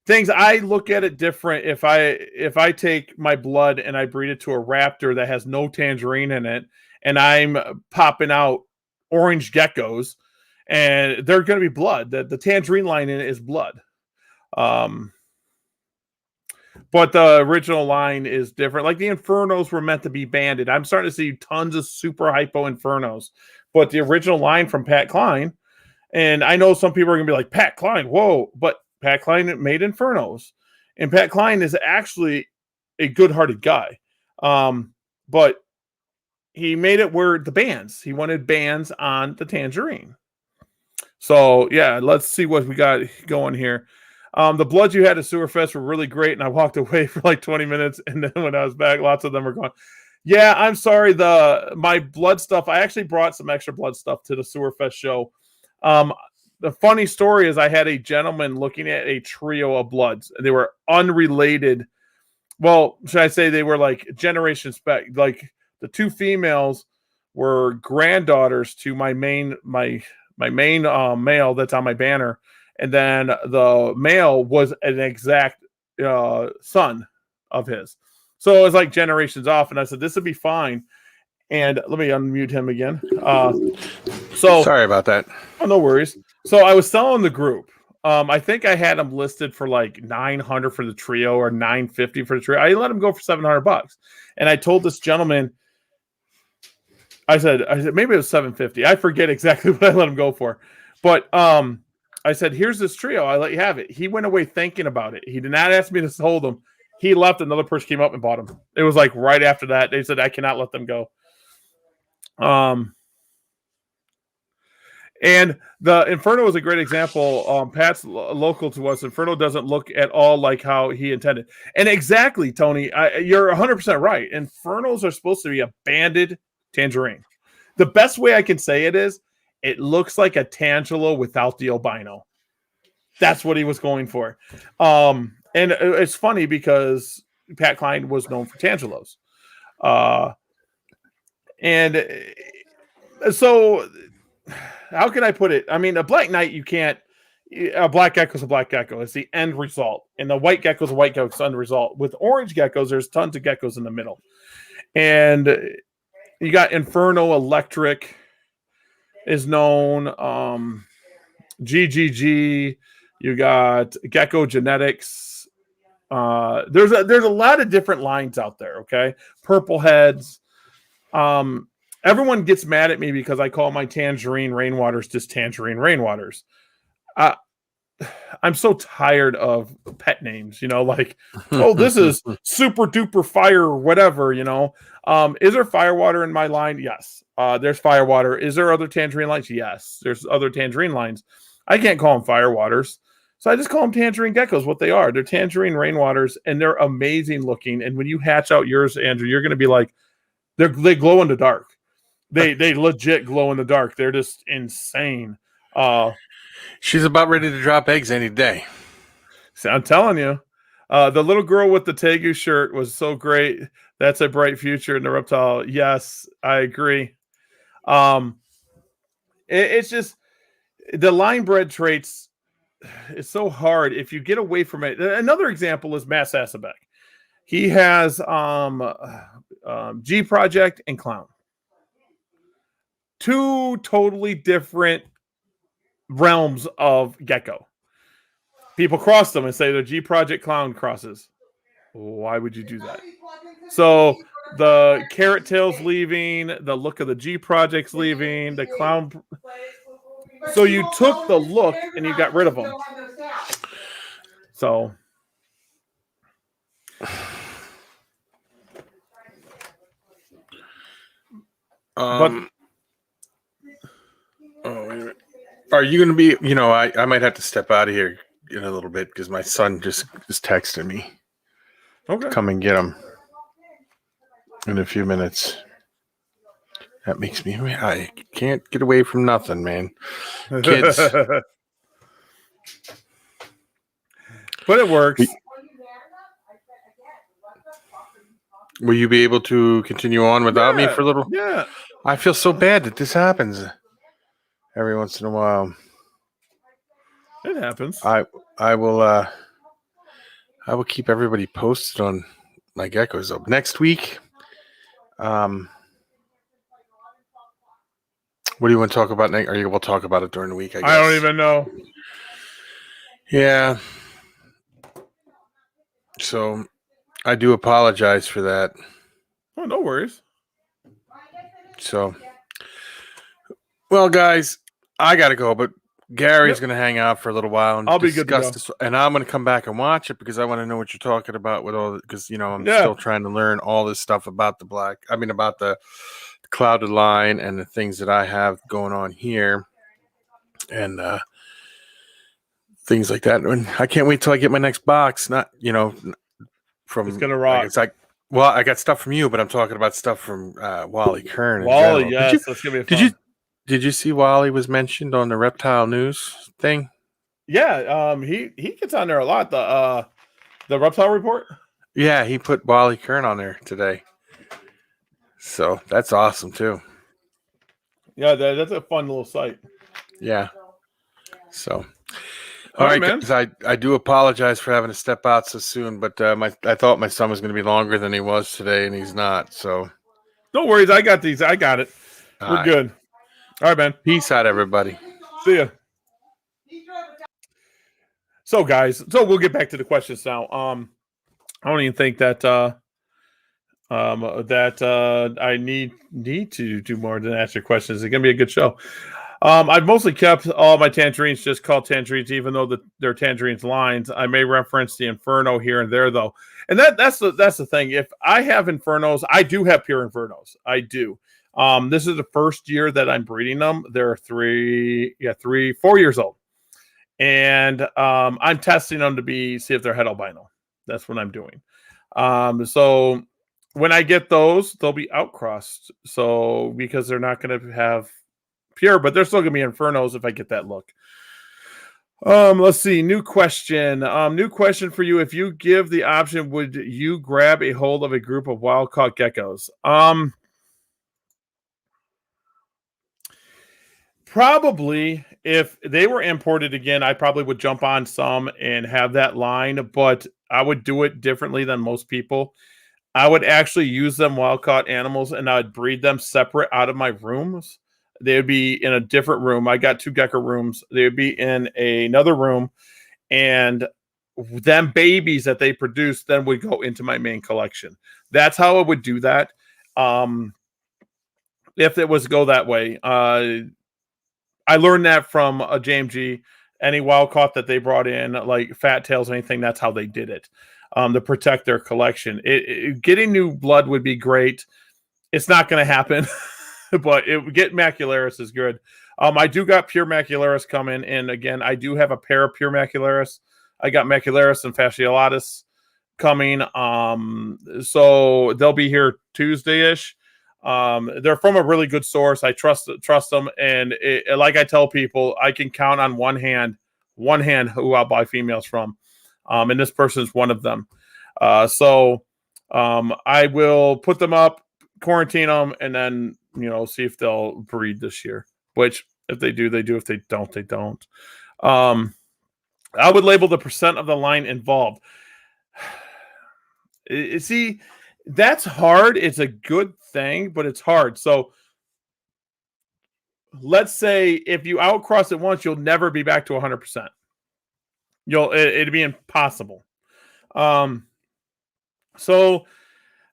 things. I look at it different. If I take my blood and I breed it to a raptor that has no tangerine in it, and I'm popping out orange geckos, and they're going to be blood. The tangerine line in it is blood. But the original line is different. Like the Infernos were meant to be banded. I'm starting to see tons of super hypo Infernos. But the original line from Pat Klein, and I know some people are going to be like, Pat Klein, whoa. But Pat Klein made Infernos. And Pat Klein is actually a good-hearted guy. But he made it where the bands. He wanted bands on the tangerine. So, yeah, let's see what we got going here. The bloods you had at Sewerfest were really great, and I walked away for like 20 minutes, and then when I was back, lots of them were gone. Yeah, I'm sorry. My blood stuff, I actually brought some extra blood stuff to the Sewerfest show. The funny story is I had a gentleman looking at a trio of bloods, and they were unrelated. Well, should I say they were like generation spec? Like the two females were granddaughters to my main male that's on my banner, and then the male was an exact son of his. So it was like generations off, and I said this would be fine. And let me unmute him again. So sorry about that. Oh, no worries. So I was selling the group. I think I had them listed for like 900 for the trio or 950 for the trio. I let them go for $700, and I told this gentleman, I said maybe it was 750. I forget exactly what I let him go for, but I said, here's this trio. I let you have it. He went away thinking about it. He did not ask me to hold them. He left. Another person came up and bought them. It was like right after that. They said I cannot let them go. And the Inferno is a great example. Pat's local to us. Inferno doesn't look at all like how he intended. And exactly, Tony, you're 100% right. Infernos are supposed to be a banded tangerine. The best way I can say it is, it looks like a Tangelo without the albino. That's what he was going for. And it's funny because Pat Klein was known for Tangelos. And so... how can I put it? I mean, a black knight, you can't. A black gecko is a black gecko. It's the end result. And the white gecko is a white gecko. It's the end result. With orange geckos, there's tons of geckos in the middle. And you got Inferno Electric is known. GGG. You got Gecko Genetics. There's a lot of different lines out there, okay? Purple Heads. Everyone gets mad at me because I call my tangerine rainwaters just tangerine rainwaters. I'm so tired of pet names, like, oh, this is super duper fire or whatever, Is there firewater in my line? Yes. There's firewater. Is there other tangerine lines? Yes. There's other tangerine lines. I can't call them firewaters. So I just call them tangerine geckos, what they are. They're tangerine rainwaters, and they're amazing looking. And when you hatch out yours, Andrew, you're going to be like, they glow in the dark. They legit glow in the dark. They're just insane. She's about ready to drop eggs any day. See, I'm telling you. The little girl with the Tegu shirt was so great. That's a bright future in the reptile. Yes, I agree. It's just the line bred traits. It's so hard if you get away from it. Another example is Mass Asabek. He has G Project and Clown. Two totally different realms of gecko. People cross them and say they're G Project Clown crosses. Why would you do that? So the Carrot Tail's leaving, the look of the G Project's leaving, the Clown. So you took the look and you got rid of them. So. Oh, wait a minute. Are you going to be, I might have to step out of here in a little bit because my son just texted me. Okay. Come and get him in a few minutes. That makes me, I can't get away from nothing, man. Kids. But it works. Will you be able to continue on without me for a little? Yeah. I feel so bad that this happens every once in a while. It happens. I will keep everybody posted on my geckos up next week. What do you want to talk about next? Or we'll talk about it during the week, I guess. I don't even know. Yeah. So I do apologize for that. Oh, no worries. So, well, guys, I got to go, but Gary's going to hang out for a little while and I'll be good to go. this. And I'm going to come back and watch it because I want to know what you're talking about with all because, I'm still trying to learn all this stuff about about the clouded line and the things that I have going on here and things like that. And I can't wait till I get my next box. Not, from it's going to rock. It's like, well, I got stuff from you, but I'm talking about stuff from Wally Kern. Wally, yes, that's gonna be fun. Did you see Wally was mentioned on the reptile news thing? Yeah, he gets on there a lot. The reptile report. Yeah, he put Wally Kern on there today, so that's awesome too. Yeah, that's a fun little site. Yeah. So, All right, man. Guys, I do apologize for having to step out so soon, but I thought my son was going to be longer than he was today, and he's not. So, no worries. I got these. I got it. We're good. All right, man. Peace out, everybody. See ya. So, guys, we'll get back to the questions now. I don't even think that I need to do more than answer questions. It's gonna be a good show. I've mostly kept all my tangerines just called tangerines, even though they're tangerines lines. I may reference the Inferno here and there, though, and that's the thing. If I have Infernos, I do have pure Infernos. I do. This is the first year that I'm breeding them. They're 4 years old, and I'm testing them to see if they're het albino. That's what I'm doing. So when I get those, they'll be outcrossed. So because they're not going to have pure, but they're still going to be Infernos if I get that look. Let's see. New question. New question for you. If you give the option, would you grab a hold of a group of wild caught geckos? Probably. If they were imported again, I probably would jump on some and have that line, but I would do it differently than most people. I would actually use them wild caught animals, and I'd breed them separate out of my rooms. They would be in a different room. I got 2 gecko rooms. They would be in another room, and them babies that they produce then would go into my main collection. That's how I would do that. If it was to go that way, I learned that from a JMG. Any wild caught that they brought in, like fat tails, anything, that's how they did it. To protect their collection. Getting new blood would be great. It's not going to happen, but get Macularis is good. I do got pure Macularis coming, and again, I do have a pair of pure Macularis. I got Macularis and Fasciolatus coming. So they'll be here Tuesday-ish. They're from a really good source. I trust them, and like I tell people, I can count on one hand who I'll buy females from. And this person's one of them. So I will put them up, quarantine them, and then, see if they'll breed this year. Which, if they do, they do. If they don't, they don't. I would label the percent of the line involved. See, that's hard. It's a good thing, but it's hard. So let's say if you outcross it once, you'll never be back to 100%. It'd be impossible. So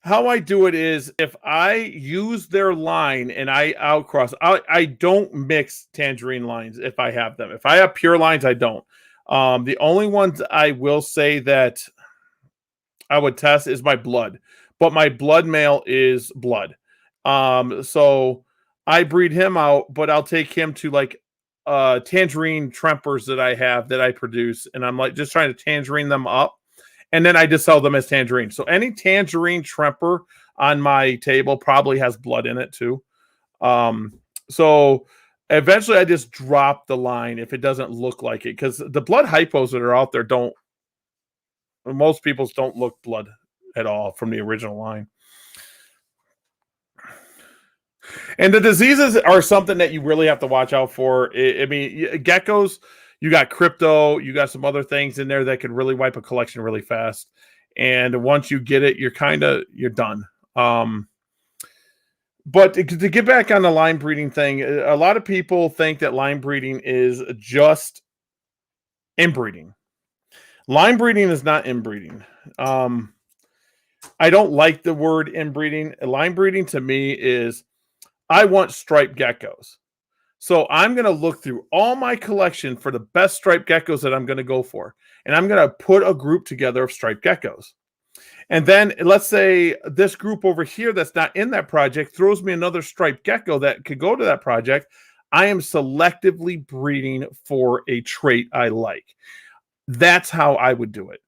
how I do it is if I use their line and I outcross, I don't mix tangerine lines if I have them. If I have pure lines, I don't. The only ones I will say that I would test is my blood, but my blood male is blood. So I breed him out, but I'll take him to like tangerine trempers that I have that I produce, and I'm like just trying to tangerine them up, and then I just sell them as tangerine. So any tangerine tremper on my table probably has blood in it too. So eventually I just drop the line if it doesn't look like it, because the blood hypos that are out there most people's don't look blood at all from the original line. And the diseases are something that you really have to watch out for. I mean, geckos, you got crypto, you got some other things in there that could really wipe a collection really fast. And once you get it, you're done. But to get back on the line breeding thing, a lot of people think that line breeding is just inbreeding. Line breeding is not inbreeding. I don't like the word inbreeding. Line breeding to me is, I want striped geckos. So I'm going to look through all my collection for the best striped geckos that I'm going to go for. And I'm going to put a group together of striped geckos. And then let's say this group over here that's not in that project throws me another striped gecko that could go to that project. I am selectively breeding for a trait I like. That's how I would do it.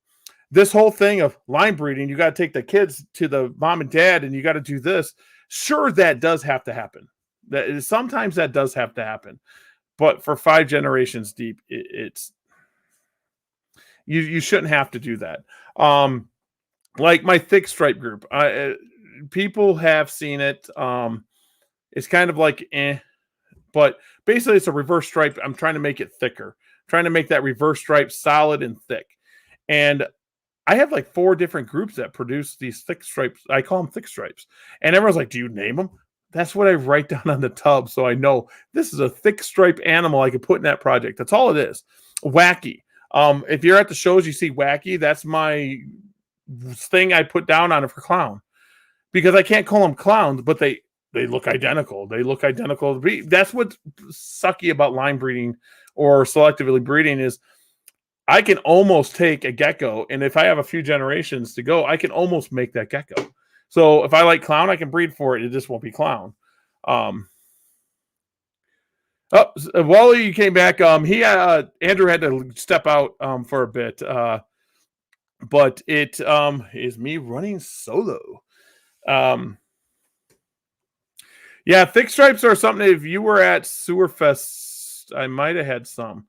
This whole thing of line breeding, you got to take the kids to the mom and dad and you got to do this. Sure, that does have to happen. Sometimes that does have to happen. But for 5 generations deep, it's you shouldn't have to do that. Like my thick stripe group, people have seen it. It's kind of like But basically, it's a reverse stripe. I'm trying to make it thicker, trying to make that reverse stripe solid and thick. And I have like 4 different groups that produce these thick stripes. I call them thick stripes. And everyone's like, do you name them? That's what I write down on the tub. So I know this is a thick stripe animal I could put in that project. That's all it is. Wacky. If you're at the shows, you see Wacky. That's my thing I put down on it for clown. Because I can't call them clowns, but they look identical. They look identical. That's what's sucky about line breeding or selectively breeding is I can almost take a gecko, and if I have a few generations to go, I can almost make that gecko. So if I like clown, I can breed for it. It just won't be clown. Wally, you came back. Andrew had to step out for a bit, but it is me running solo. Yeah, thick stripes are something. If you were at Sewerfest, I might have had some.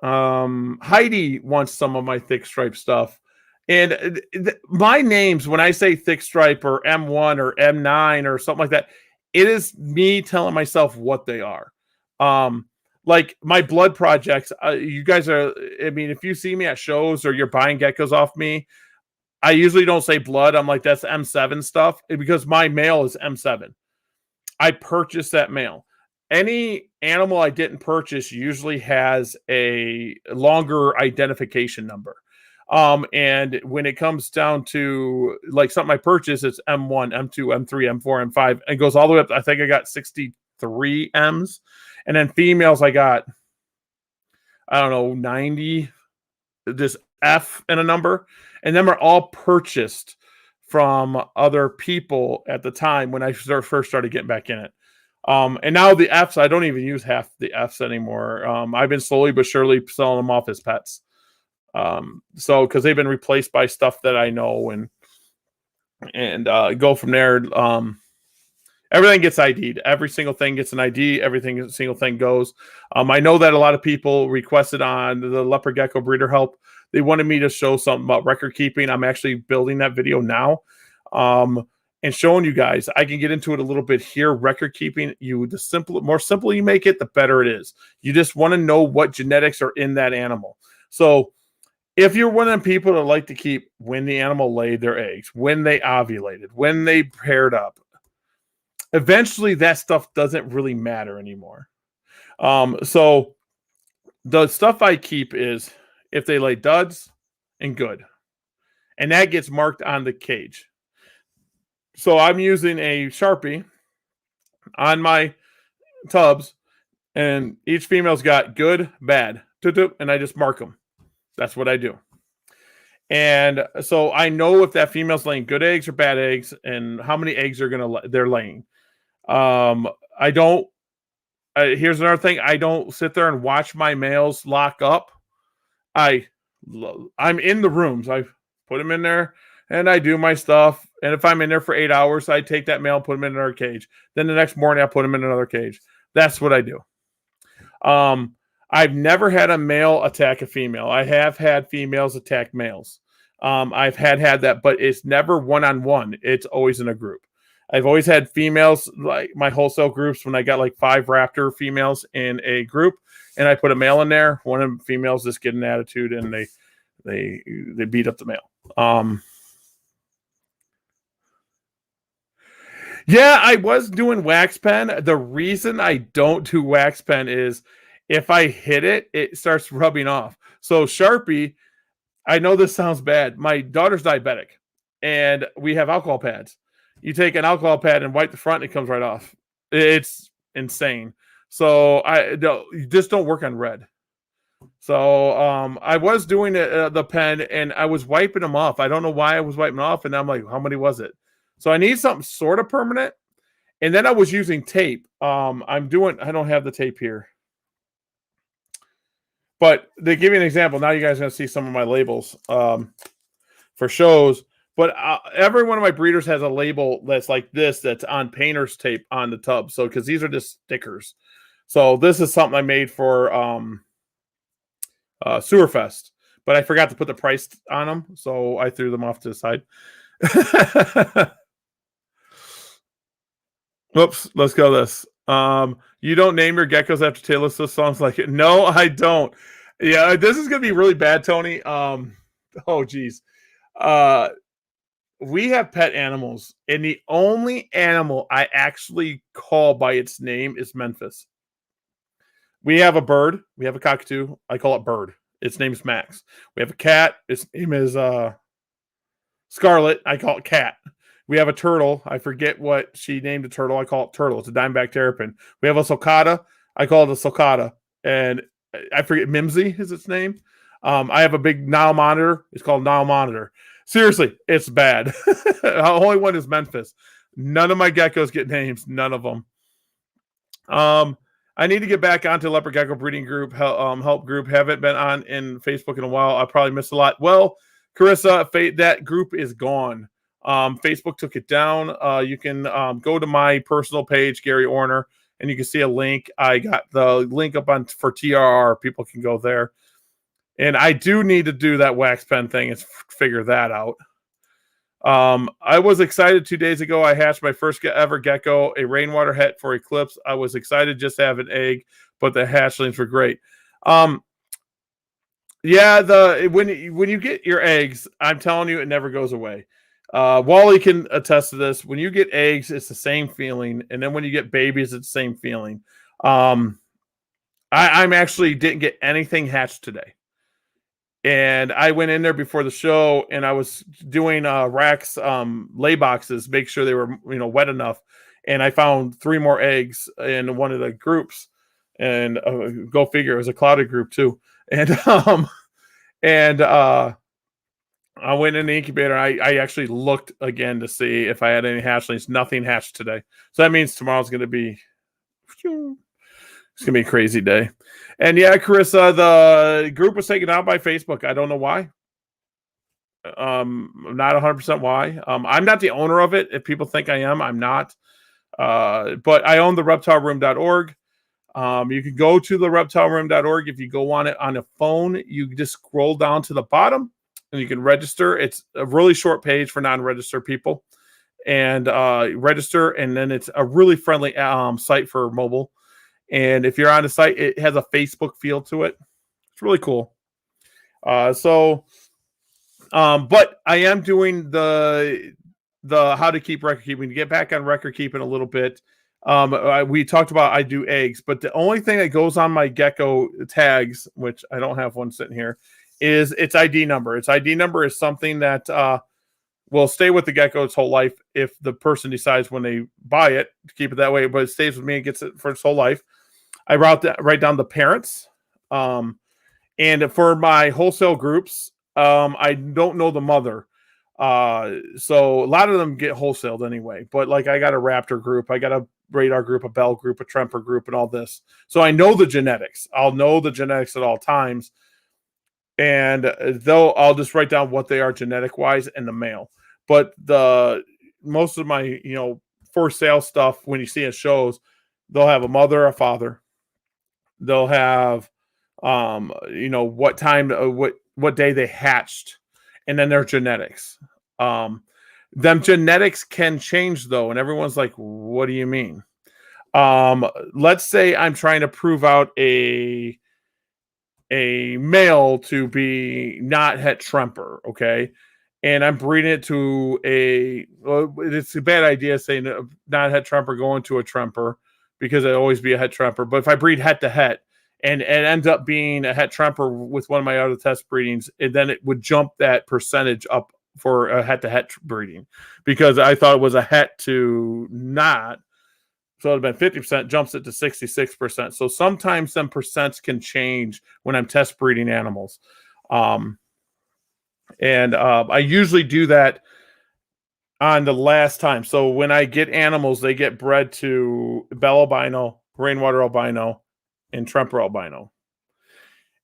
Heidi wants some of my thick stripe stuff. And my names, when I say thick stripe or M1 or M9 or something like that, it is me telling myself what they are. Like my blood projects, you guys are, I mean, if you see me at shows or you're buying geckos off me, I usually don't say blood. I'm like, that's M7 stuff because my male is M7. I purchased that male. Any animal I didn't purchase usually has a longer identification number. And when it comes down to like something I purchased, it's M1, M2, M3, M4, M5, and it goes all the way up. I think I got 63 M's. And then females, I got, I don't know, 90, this F and a number. And them are all purchased from other people at the time when I first started getting back in it. And now the Fs, I don't even use half the Fs anymore. I've been slowly but surely selling them off as pets. So because they've been replaced by stuff that I know and go from there. Everything gets ID'd. Every single thing gets an ID. Every single thing goes. I know that a lot of people requested on the Leopard Gecko Breeder Help. They wanted me to show something about record keeping. I'm actually building that video now. And showing you guys, I can get into it a little bit here. Record keeping, more simple you make it, the better it is. You just want to know what genetics are in that animal. So if you're one of them people that like to keep when the animal laid their eggs, when they ovulated, when they paired up, eventually that stuff doesn't really matter anymore. So the stuff I keep is if they lay duds and good. And that gets marked on the cage. So I'm using a Sharpie on my tubs, and each female's got good, bad, and I just mark them. That's what I do. And so I know if that female's laying good eggs or bad eggs, and how many eggs they're laying. Here's another thing. I don't sit there and watch my males lock up. I'm in the rooms. I put them in there and I do my stuff. And if I'm in there for 8 hours, I take that male and put him in another cage. Then the next morning, I put him in another cage. That's what I do. I've never had a male attack a female. I have had females attack males. I've had that, but it's never one-on-one. It's always in a group. I've always had females, like my wholesale groups, when I got like 5 raptor females in a group, and I put a male in there. One of the females just get an attitude, and they beat up the male. Yeah, I was doing wax pen. The reason I don't do wax pen is if I hit it, it starts rubbing off. So Sharpie, I know this sounds bad. My daughter's diabetic, and we have alcohol pads. You take an alcohol pad and wipe the front, and it comes right off. It's insane. So you just don't work on red. So I was doing the pen, and I was wiping them off. I don't know why I was wiping off, and I'm like, how many was it? So I need something sort of permanent. And then I was using tape. I don't have the tape here. But to give you an example, now you guys are going to see some of my labels for shows. But every one of my breeders has a label that's like this, that's on painter's tape on the tub. So, because these are just stickers. So this is something I made for Sewerfest. But I forgot to put the price on them. So I threw them off to the side. Oops, let's go this. You don't name your geckos after Taylor Swift songs like it. No, I don't. Yeah, this is gonna be really bad, Tony. Oh geez. Uh, we have pet animals, and the only animal I actually call by its name is Memphis. We have a bird. We have a cockatoo. I call it Bird. Its name is Max. We have a cat. Its name is Scarlet. I call it Cat. We have a turtle. I forget what she named the turtle. I call it Turtle. It's a dimeback terrapin. We have a sulcata. I call it a sulcata. And I forget, Mimsy is its name. I have a big Nile monitor. It's called Nile Monitor. Seriously, it's bad. The only one is Memphis. None of my geckos get names. None of them. I need to get back onto Leopard Gecko Breeding Group help group. Haven't been on in Facebook in a while. I probably missed a lot. Well, Carissa, that group is gone. Facebook took it down. You can go to my personal page, Gary Orner, and you can see a link. I got the link up on for TRR. People can go there. And I do need to do that wax pen thing and figure that out. I was excited 2 days ago. I hatched my first ever gecko, a rainwater het for Eclipse. I was excited just to have an egg, but the hatchlings were great. Yeah, when you get your eggs, I'm telling you, it never goes away. Wally can attest to this. When you get eggs, it's the same feeling, and then when you get babies, it's the same feeling. I'm actually didn't get anything hatched today. And I went in there before the show, and I was doing racks, lay boxes, make sure they were wet enough. And I found 3 more eggs in one of the groups, and go figure, it was a clouded group too. And I went in the incubator. I actually looked again to see if I had any hatchlings. Nothing hatched today, so that means tomorrow's going to be. It's gonna be a crazy day. And yeah, Carissa, the group was taken out by Facebook. I don't know why. Not 100% why. I'm not the owner of it. If people think I am, I'm not. But I own the reptileroom.org. You can go to the reptileroom.org. If you go on it on a phone, you just scroll down to the bottom and you can register. It's a really short page for non-registered people. And register, and then it's a really friendly site for mobile. And if you're on the site, it has a Facebook feel to it. It's really cool. But I am doing the how to keep record keeping. To get back on record keeping a little bit. We talked about I do eggs, but the only thing that goes on my gecko tags, which I don't have one sitting here, is its ID number. Its ID number is something that will stay with the gecko its whole life if the person decides when they buy it to keep it that way, but it stays with me and gets it for its whole life. I write down the parents. And for my wholesale groups, I don't know the mother. So a lot of them get wholesaled anyway. But like I got a Raptor group, I got a Radar group, a Bell group, a Tremper group, and all this. So I know the genetics. I'll know the genetics at all times. And though I'll just write down what they are genetic wise and the male. But most of my, for sale stuff, when you see it shows, they'll have a mother, a father. They'll have, what time, what day they hatched, and then their genetics. Them genetics can change though, and everyone's like, "What do you mean?" Let's say I'm trying to prove out a male to be not het Tremper, okay? And I'm breeding it to it's a bad idea saying not het Tremper going to a Tremper, because it'd always be a het Tremper. But if I breed het to het and it ends up being a het Tremper with one of my other test breedings, and then it would jump that percentage up for a het to het breeding, because I thought it was a het to not. So it'd have been 50%, jumps it to 66%. So sometimes some percents can change when I'm test breeding animals. I usually do that on the last time. So when I get animals, they get bred to Bell albino, Rainwater albino, and Tremper albino.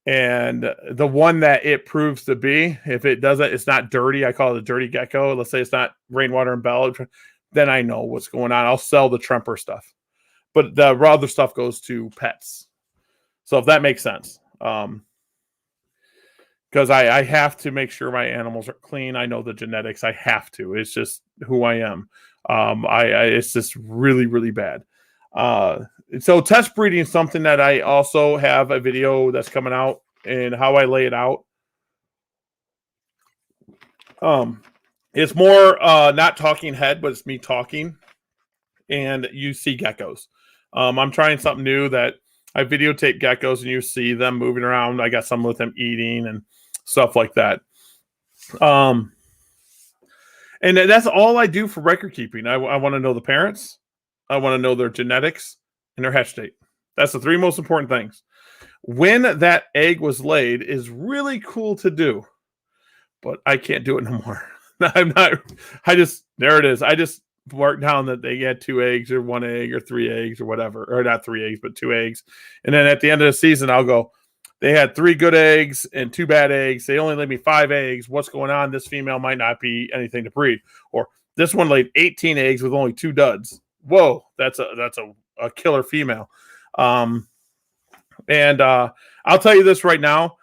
And the one that it proves to be, if it doesn't, it's not dirty. I call it a dirty gecko. Let's say it's not Rainwater and Bell, then I know what's going on. I'll sell the Tremper stuff. But the other stuff goes to pets. So if that makes sense. Because I have to make sure my animals are clean. I know the genetics. I have to. It's just who I am. It's just really, really bad. So test breeding is something that I also have a video that's coming out and how I lay it out. It's more not talking head, but it's me talking, and you see geckos. I'm trying something new that I videotape geckos, and you see them moving around. I got some with them eating and stuff like that. And that's all I do for record keeping. I want to know the parents. I want to know their genetics and their hatch date. That's the 3 most important things. When that egg was laid is really cool to do, but I can't do it no more. I'm not. There it is. I just mark down that they had 2 eggs or 1 egg or 3 eggs or whatever, or not 3 eggs, but 2 eggs. And then at the end of the season, I'll go, they had 3 good eggs and 2 bad eggs. They only laid me 5 eggs. What's going on? This female might not be anything to breed. Or this one laid 18 eggs with only 2 duds. Whoa, that's a killer female. And I'll tell you this right now.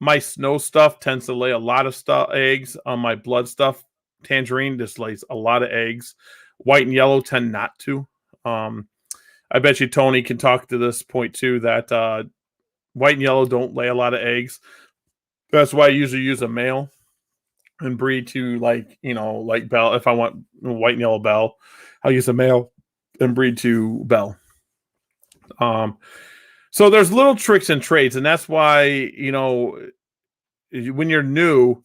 My snow stuff tends to lay a lot of eggs. On my blood stuff, tangerine just lays a lot of eggs. White and yellow tend not to. I bet you Tony can talk to this point too, that white and yellow don't lay a lot of eggs. That's why I usually use a male and breed to like Bell. If I want white and yellow Bell, I'll use a male and breed to Bell. So there's little tricks and trades, and that's why, when you're new,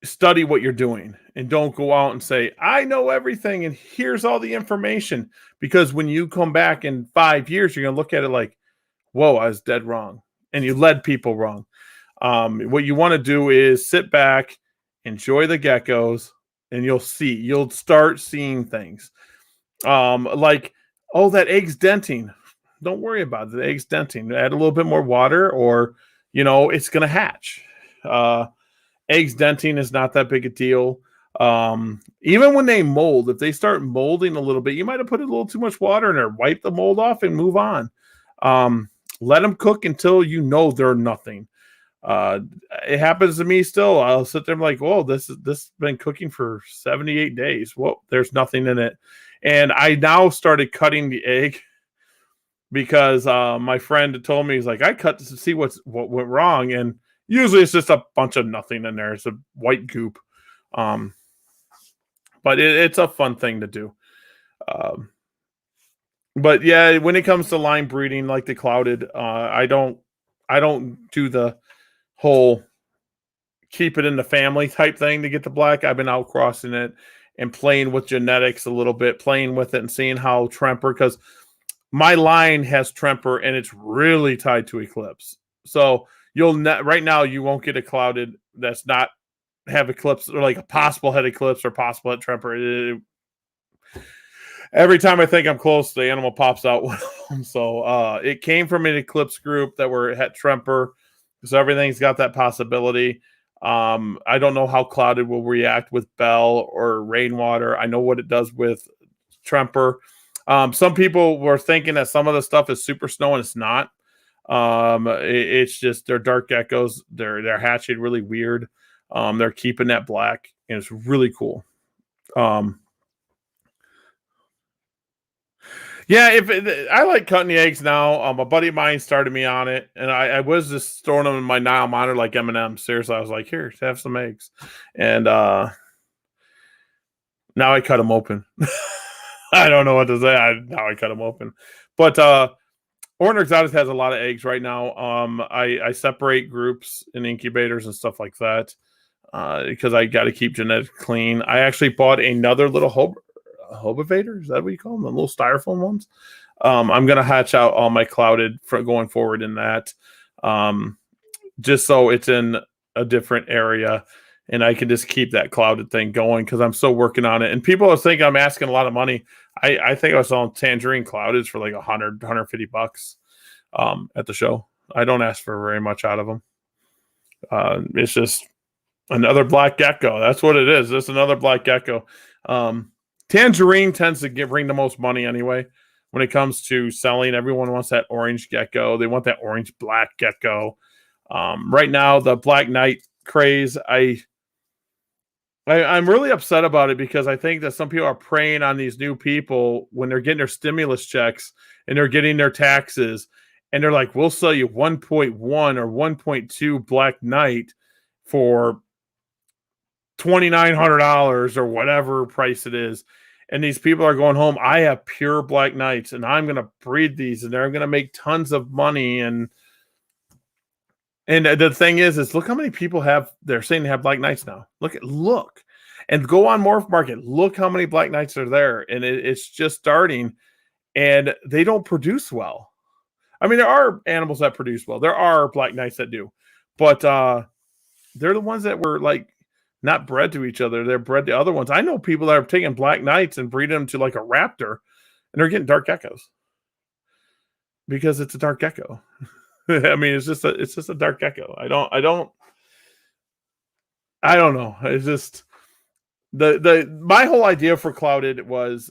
study what you're doing and don't go out and say, I know everything and here's all the information. Because when you come back in 5 years, you're going to look at it like, whoa, I was dead wrong. And you led people wrong. What you want to do is sit back, enjoy the geckos, and you'll start seeing things. Like, oh, that egg's denting. Don't worry about it. The egg's denting. Add a little bit more water or, it's going to hatch. Eggs denting is not that big a deal. Even when they mold, if they start molding a little bit, you might have put a little too much water in there. Wipe the mold off and move on. Let them cook until they're nothing. It happens to me still. I'll sit there and like, whoa, this has been cooking for 78 days. Whoa, there's nothing in it. And I now started cutting the egg because my friend told me, he's like, I cut to see what went wrong. And usually it's just a bunch of nothing in there. It's a white goop. But it's a fun thing to do. But yeah, when it comes to line breeding, like the clouded, I don't do the whole keep it in the family type thing to get the black. I've been out crossing it and playing with genetics a little bit, playing with it and seeing how Tremper, because my line has Tremper and it's really tied to Eclipse. So right now you won't get a clouded that's not have Eclipse, or like a possible head Eclipse or possible head Tremper. Every time I think I'm close, the animal pops out with them. So it came from an Eclipse group that were het Tremper. So everything's got that possibility. I don't know how clouded will react with Bell or rainwater. I know what it does with Tremper. Some people were thinking that some of the stuff is super snow, and it's not. It's just they're dark geckos. They're hatching really weird. They're keeping that black, and it's really cool. Yeah, I like cutting the eggs now. A buddy of mine started me on it, and I was just throwing them in my Nile monitor like M&M. Seriously, I was like, here, have some eggs. And now I cut them open. I don't know what to say. Now I cut them open. But Orton Exotics has a lot of eggs right now. I separate groups in incubators and stuff like that because I got to keep genetics clean. I actually bought another little Hobovator, is that what you call them? The little styrofoam ones. I'm gonna hatch out all my clouded for going forward in that, just so it's in a different area, and I can just keep that clouded thing going because I'm still working on it. And people think I'm asking a lot of money. I think I was selling tangerine clouded for like $100-$150 at the show. I don't ask for very much out of them. It's just another black gecko. That's what it is. It's another black gecko. Tangerine tends to bring the most money anyway. When it comes to selling, everyone wants that orange gecko. They want that orange black gecko. Right now, the Black Knight craze, I I'm really upset about it because I think that some people are preying on these new people when they're getting their stimulus checks and they're getting their taxes, and they're like, "We'll sell you 1.1 or 1.2 Black Knight for $2,900 or whatever price it is." And these people are going home. I have pure Black Knights, and I'm going to breed these, and they're going to make tons of money. And the thing is look how many people they're saying they have Black Knights now. Look, and go on Morph Market. Look how many Black Knights are there, and it's just starting, and they don't produce well. I mean, there are animals that produce well. There are Black Knights that do, but they're the ones that were like not bred to each other. They're bred to other ones. I know people that are taking Black Knights and breeding them to like a raptor, and they're getting dark geckos because it's a dark gecko. I mean, it's just a dark gecko. I don't know. It's just my whole idea for clouded was,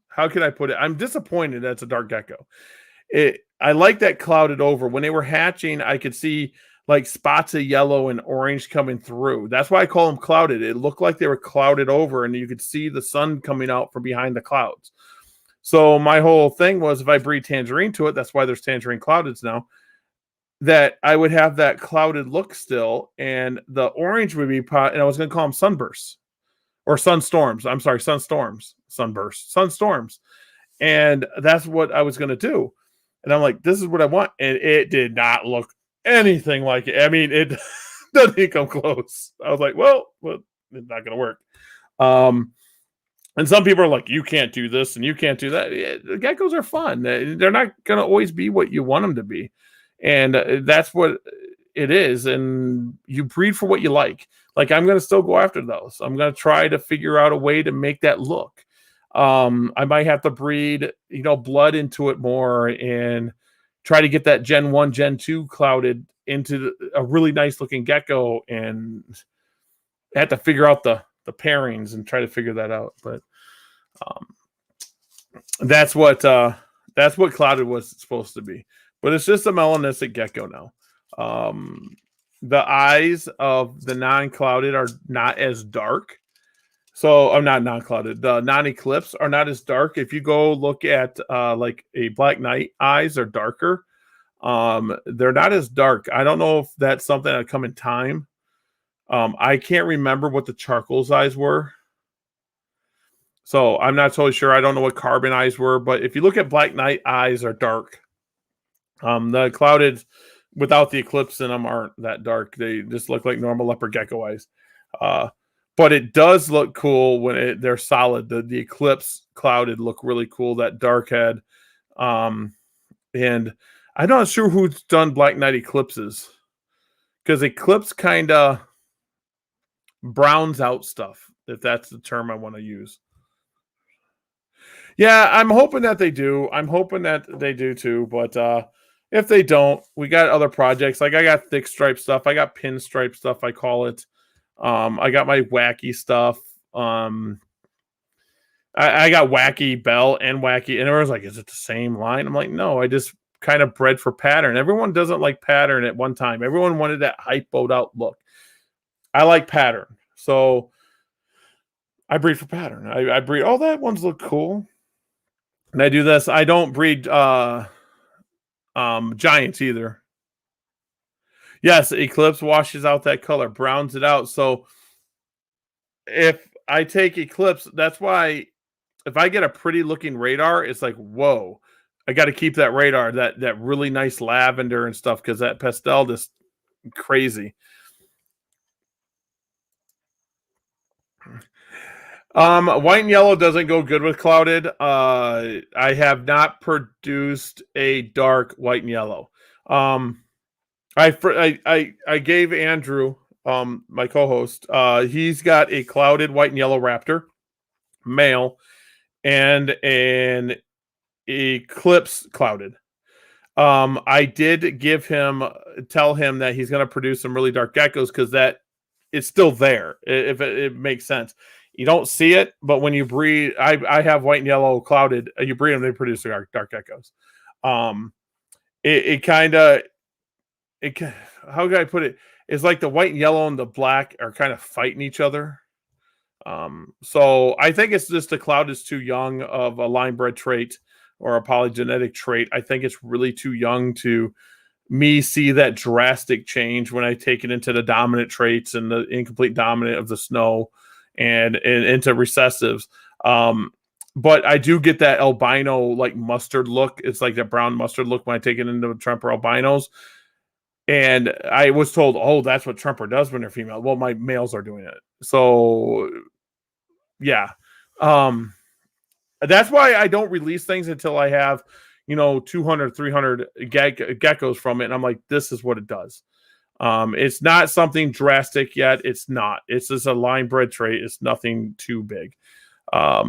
how can I put it? I'm disappointed that it's a dark gecko. I like that clouded over. When they were hatching, I could see like spots of yellow and orange coming through. That's why I call them clouded. It looked like they were clouded over, and you could see the sun coming out from behind the clouds. So my whole thing was, if I breed tangerine to it, that's why there's tangerine cloudeds now, that I would have that clouded look still, and the orange would be and I was going to call them sunbursts or sunstorms. I'm sorry, sunstorms, sunbursts, sunstorms. And that's what I was going to do. And I'm like, this is what I want. And it did not look anything like it. I mean, it doesn't come close. I was like, well, it's not going to work. And some people are like, you can't do this and you can't do that. The geckos are fun. They're not going to always be what you want them to be. And that's what it is. And you breed for what you like. Like, I'm going to still go after those. I'm going to try to figure out a way to make that look. I might have to breed, blood into it more and try to get that Gen 1, Gen 2 clouded into a really nice looking gecko, and I have to figure out the pairings and try to figure that out. But that's what clouded was supposed to be. But it's just a melanistic gecko now. The eyes of the non-clouded are not as dark. So I'm not non-clouded. The non-eclipse are not as dark. If you go look at like a Black Knight, eyes are darker. They're not as dark. I don't know if that's something that come in time. I can't remember what the charcoal's eyes were. So I'm not totally sure. I don't know what carbon eyes were, but if you look at Black Knight, eyes are dark. The clouded without the eclipse in them aren't that dark. They just look like normal leopard gecko eyes. But it does look cool when they're solid. The eclipse clouded look really cool, that dark head. And I'm not sure who's done Black Knight eclipses, because eclipse kind of browns out stuff, if that's the term I want to use. Yeah, I'm hoping that they do. I'm hoping that they do too. But if they don't, we got other projects. Like, I got thick stripe stuff. I got pinstripe stuff, I call it. I got my wacky stuff. I got wacky bell and wacky, and everyone's like, is it the same line? I'm like, no, I just kind of bred for pattern. Everyone doesn't like pattern at one time. Everyone wanted that hypoed out look. I like pattern. So I breed for pattern. I breed, oh, that ones look cool. And I do this. I don't breed giants either. Yes, Eclipse washes out that color, browns it out. So if I take Eclipse, that's why if I get a pretty looking radar, it's like, whoa, I got to keep that radar, that really nice lavender and stuff, because that pastel is crazy. White and yellow doesn't go good with clouded. I have not produced a dark white and yellow. I gave Andrew, my co-host, he's got a clouded white and yellow raptor, male, and an eclipse clouded. I did tell him that he's going to produce some really dark geckos, because that it's still there, if it makes sense. You don't see it, but when you breed, I have white and yellow clouded. You breed them, they produce dark geckos. How can I put it? is like the white and yellow and the black are kind of fighting each other. So I think it's just the cloud is too young of a line bred trait or a polygenetic trait. I think it's really too young to me see that drastic change when I take it into the dominant traits and the incomplete dominant of the snow and into recessives. But I do get that albino like mustard look. It's like that brown mustard look when I take it into Tremper albinos. And I was told, oh, that's what Tremper does when they're female. Well, my males are doing it. So yeah. That's why I don't release things until I have, 200, 300 geckos from it. And I'm like, this is what it does. It's not something drastic yet. It's not. It's just a line bred trait. It's nothing too big. Our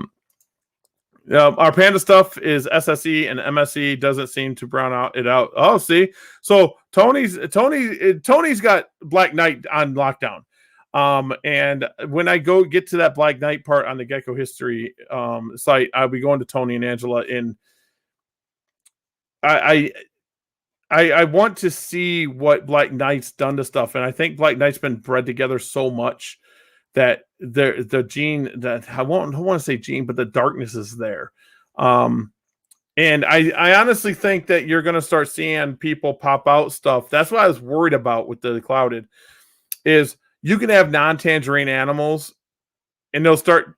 panda stuff is SSE and MSE. Doesn't seem to brown it out. Oh, see. So Tony's got Black Knight on lockdown. And when I go get to that Black Knight part on the Gecko history site, I'll be going to Tony and Angela. And I want to see what Black Knight's done to stuff. And I think Black Knight's been bred together so much that the gene that I want to say gene, but the darkness is there. And I honestly think that you're going to start seeing people pop out stuff. That's what I was worried about with the clouded is you can have non-tangerine animals and they'll start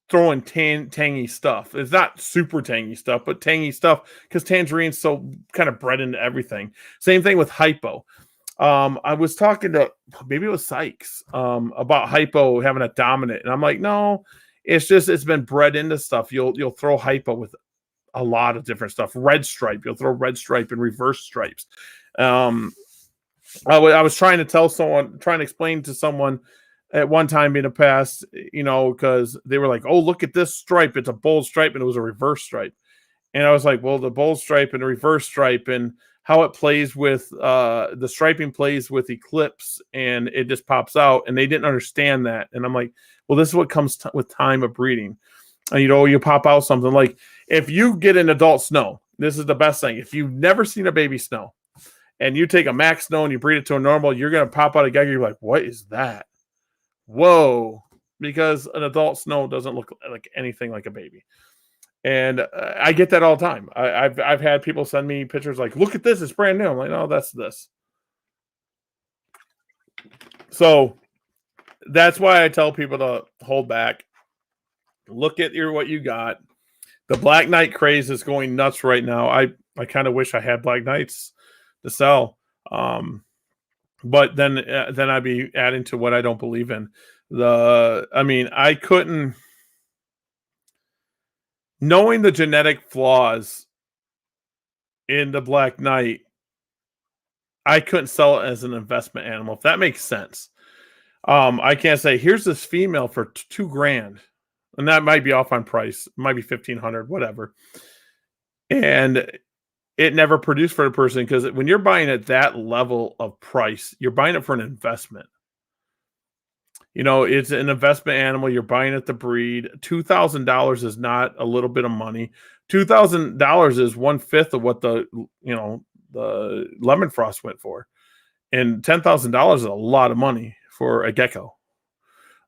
throwing tangy stuff. It's not super tangy stuff, but tangy stuff because tangerine's so kind of bred into everything. Same thing with hypo. I was talking to maybe it was Sykes about hypo having a dominant, and I'm like, no, it's been bred into stuff. You'll throw hypo with a lot of different stuff. Red stripe, you'll throw red stripe and reverse stripes. I was trying to explain to someone at one time in the past, because they were like, oh, look at this stripe. It's a bold stripe, and it was a reverse stripe. And I was like, well, the bold stripe and the reverse stripe and how it plays with the striping plays with eclipse, and it just pops out. And they didn't understand that. And I'm like, well, this is what comes with time of breeding. And, you pop out something like if you get an adult snow, this is the best thing. If you've never seen a baby snow and you take a max snow and you breed it to a normal, you're going to pop out a gecko. You're like, what is that? Whoa, because an adult snow doesn't look like anything like a baby. And I get that all the time. I've had people send me pictures like, look at this, it's brand new. I'm like, no, that's this. So that's why I tell people to hold back. Look at what you got. The Black Knight craze is going nuts right now. I kind of wish I had Black Knights to sell. But then I'd be adding to what I don't believe in. I couldn't, knowing the genetic flaws in the Black Knight, I couldn't sell it as an investment animal, if that makes sense. I can't say, here's this female for $2,000, and that might be off on price. It might be $1,500, whatever. And it never produced for the person, because when you're buying at that level of price, you're buying it for an investment. It's an investment animal. You're buying it to breed. $2,000 is not a little bit of money. $2,000 is 1/5 of what the lemon frost went for, and $10,000 is a lot of money for a gecko.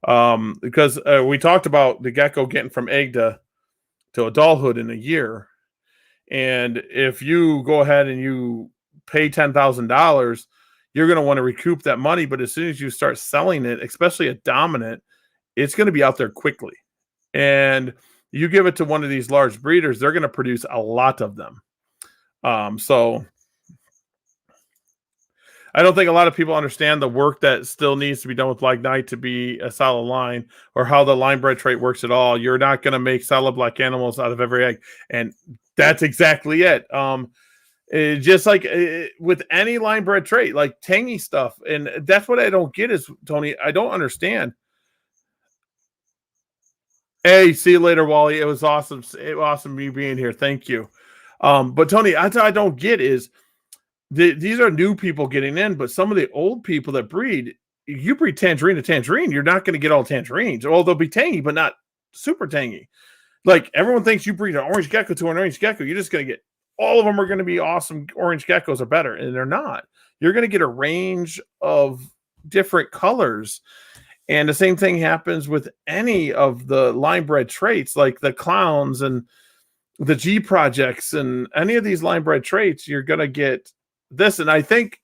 Because we talked about the gecko getting from egg to adulthood in a year. And if you go ahead and you pay $10,000, you're going to want to recoup that money. But as soon as you start selling it, especially a dominant, it's going to be out there quickly. And you give it to one of these large breeders, they're going to produce a lot of them. So I don't think a lot of people understand the work that still needs to be done with Black Knight to be a solid line, or how the line bred trait works at all. You're not going to make solid black animals out of every egg. And that's exactly it. Just like with any line bred trait, like tangy stuff. And that's what I don't get is, Tony, I don't understand. Hey, see you later, Wally. It was awesome. Awesome me being here. Thank you. But Tony, I don't get is these are new people getting in, but some of the old people that breed, you breed tangerine to tangerine, you're not going to get all tangerines. Well, they'll be tangy, but not super tangy. Like everyone thinks you breed an orange gecko to an orange gecko, you're just going to get all of them are going to be awesome orange geckos or better, and they're not. you're going to get a range of different colors. And the same thing happens with any of the line bred traits, like the clowns and the G projects and any of these line bred traits. You're going to get this. And I think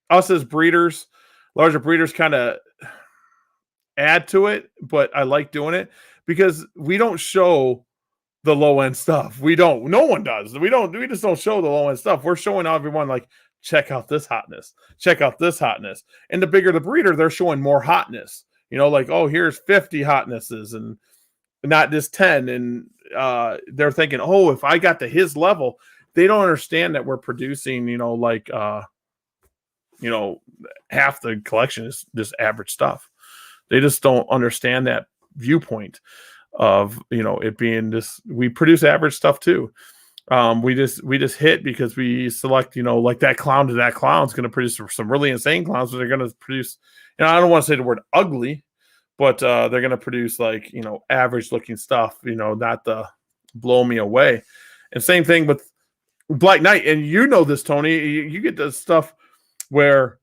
us as breeders, larger breeders, kind of add to it, but I like doing it because we don't show the low end stuff. We don't, no one does. We just don't show the low end stuff. We're showing everyone, like, check out this hotness, check out this hotness. And the bigger the breeder, they're showing more hotness, like, oh, here's 50 hotnesses and not just 10. And they're thinking, oh, if I got to his level, they don't understand that we're producing, half the collection is just average stuff. They just don't understand that viewpoint of, it being this. We produce average stuff too. We just hit because we select, like that clown to that clown is going to produce some really insane clowns, but they're going to produce, I don't want to say the word ugly, but they're going to produce like, average looking stuff, not the blow me away. And same thing with Black Knight. And this, Tony, you get the stuff where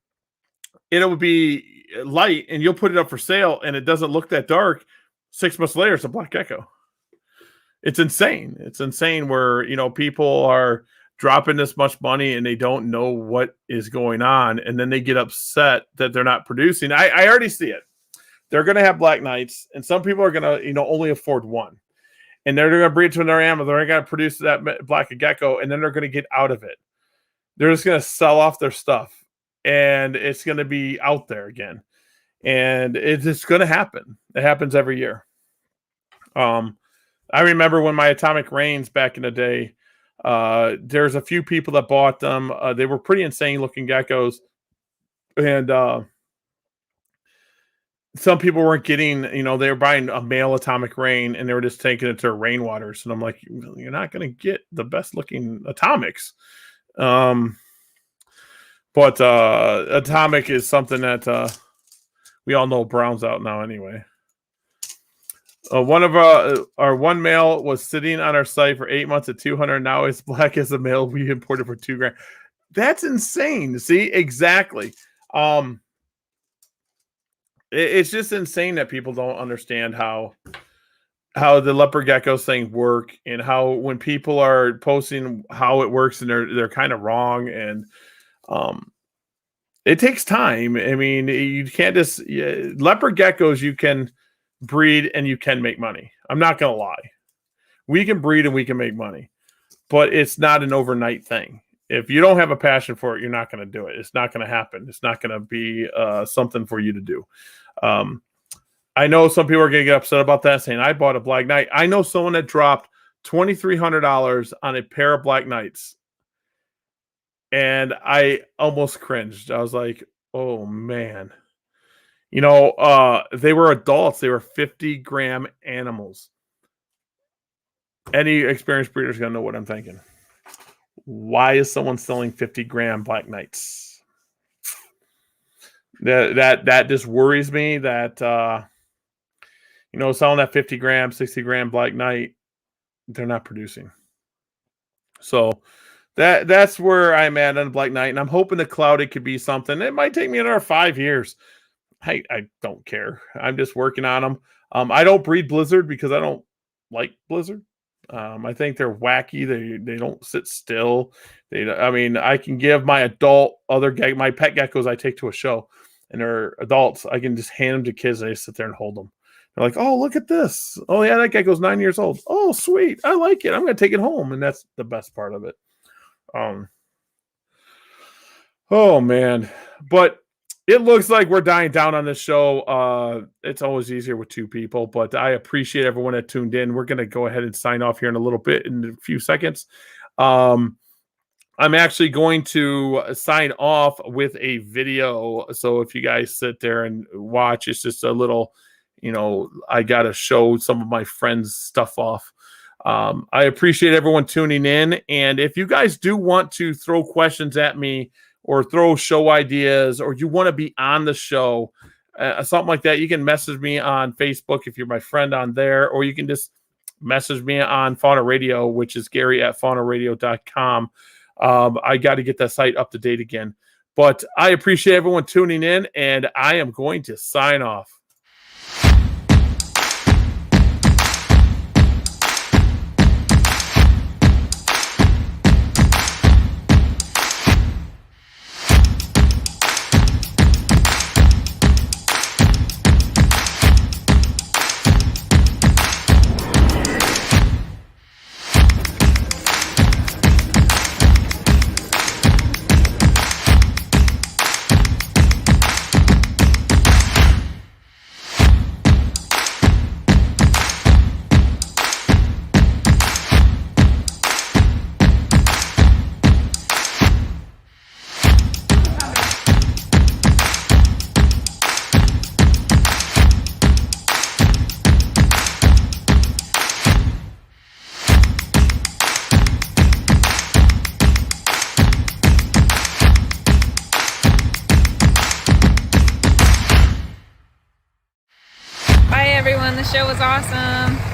it would be light and you'll put it up for sale and it doesn't look that dark. 6 months later, it's a Black Gecko. It's insane. It's insane where, people are dropping this much money and they don't know what is going on. And then they get upset that they're not producing. I already see it. They're going to have Black Knights and some people are going to, only afford one. And they're going to breed to their animal. They're going to produce that Black Gecko and then they're going to get out of it. They're just going to sell off their stuff and it's going to be out there again. And it's going to happen. It happens every year. I remember when my Atomic Rains back in the day, there's a few people that bought them. They were pretty insane looking geckos. And some people weren't getting, they were buying a male Atomic Rain and they were just taking it to rainwaters. And I'm like, you're not going to get the best looking Atomics. But Atomic is something that we all know Brown's out now anyway. One of our one male was sitting on our site for 8 months at 200. Now it's black as a male we imported for $2,000. That's insane. See, exactly. It's just insane that people don't understand how the leopard geckos thing work and how when people are posting how it works and they're kind of wrong and it takes time. I mean, you can't just leopard geckos. You can breed and you can make money. I'm not gonna lie, we can breed and we can make money, but it's not an overnight thing. If you don't have a passion for it, you're not going to do it. It's not going to happen. It's not going to be something for you to do. I know some people are going to get upset about that, saying I bought a Black Knight. I know someone that dropped $2,300 on a pair of Black Knights, and I almost cringed. I was like, oh man. They were adults. They were 50-gram animals. Any experienced breeder is going to know what I'm thinking. Why is someone selling 50-gram Black Knights? That just worries me that, selling that 50-gram, 60-gram Black Knight, they're not producing. So that's where I'm at on Black Knight, and I'm hoping the Clouded could be something. It might take me another 5 years. I don't care. I'm just working on them. I don't breed Blizzard because I don't like Blizzard. I think they're wacky. They don't sit still. I can give my adult my pet geckos I take to a show, and they're adults. I can just hand them to kids and they sit there and hold them. They're like, oh, look at this. Oh yeah, that gecko's 9 years old. Oh, sweet. I like it. I'm going to take it home. And that's the best part of it. Oh man. But it looks like we're dying down on this show. It's always easier with two people, but I appreciate everyone that tuned in. We're going to go ahead and sign off here in a little bit, in a few seconds. I'm actually going to sign off with a video. So if you guys sit there and watch, it's just a little, I got to show some of my friends' stuff off. I appreciate everyone tuning in. And if you guys do want to throw questions at me, or throw show ideas, or you want to be on the show, something like that, you can message me on Facebook if you're my friend on there, or you can just message me on Fauna Radio, which is Gary@faunaradio.com. I got to get that site up to date again. But I appreciate everyone tuning in, and I am going to sign off. Bye, everyone. The show was awesome.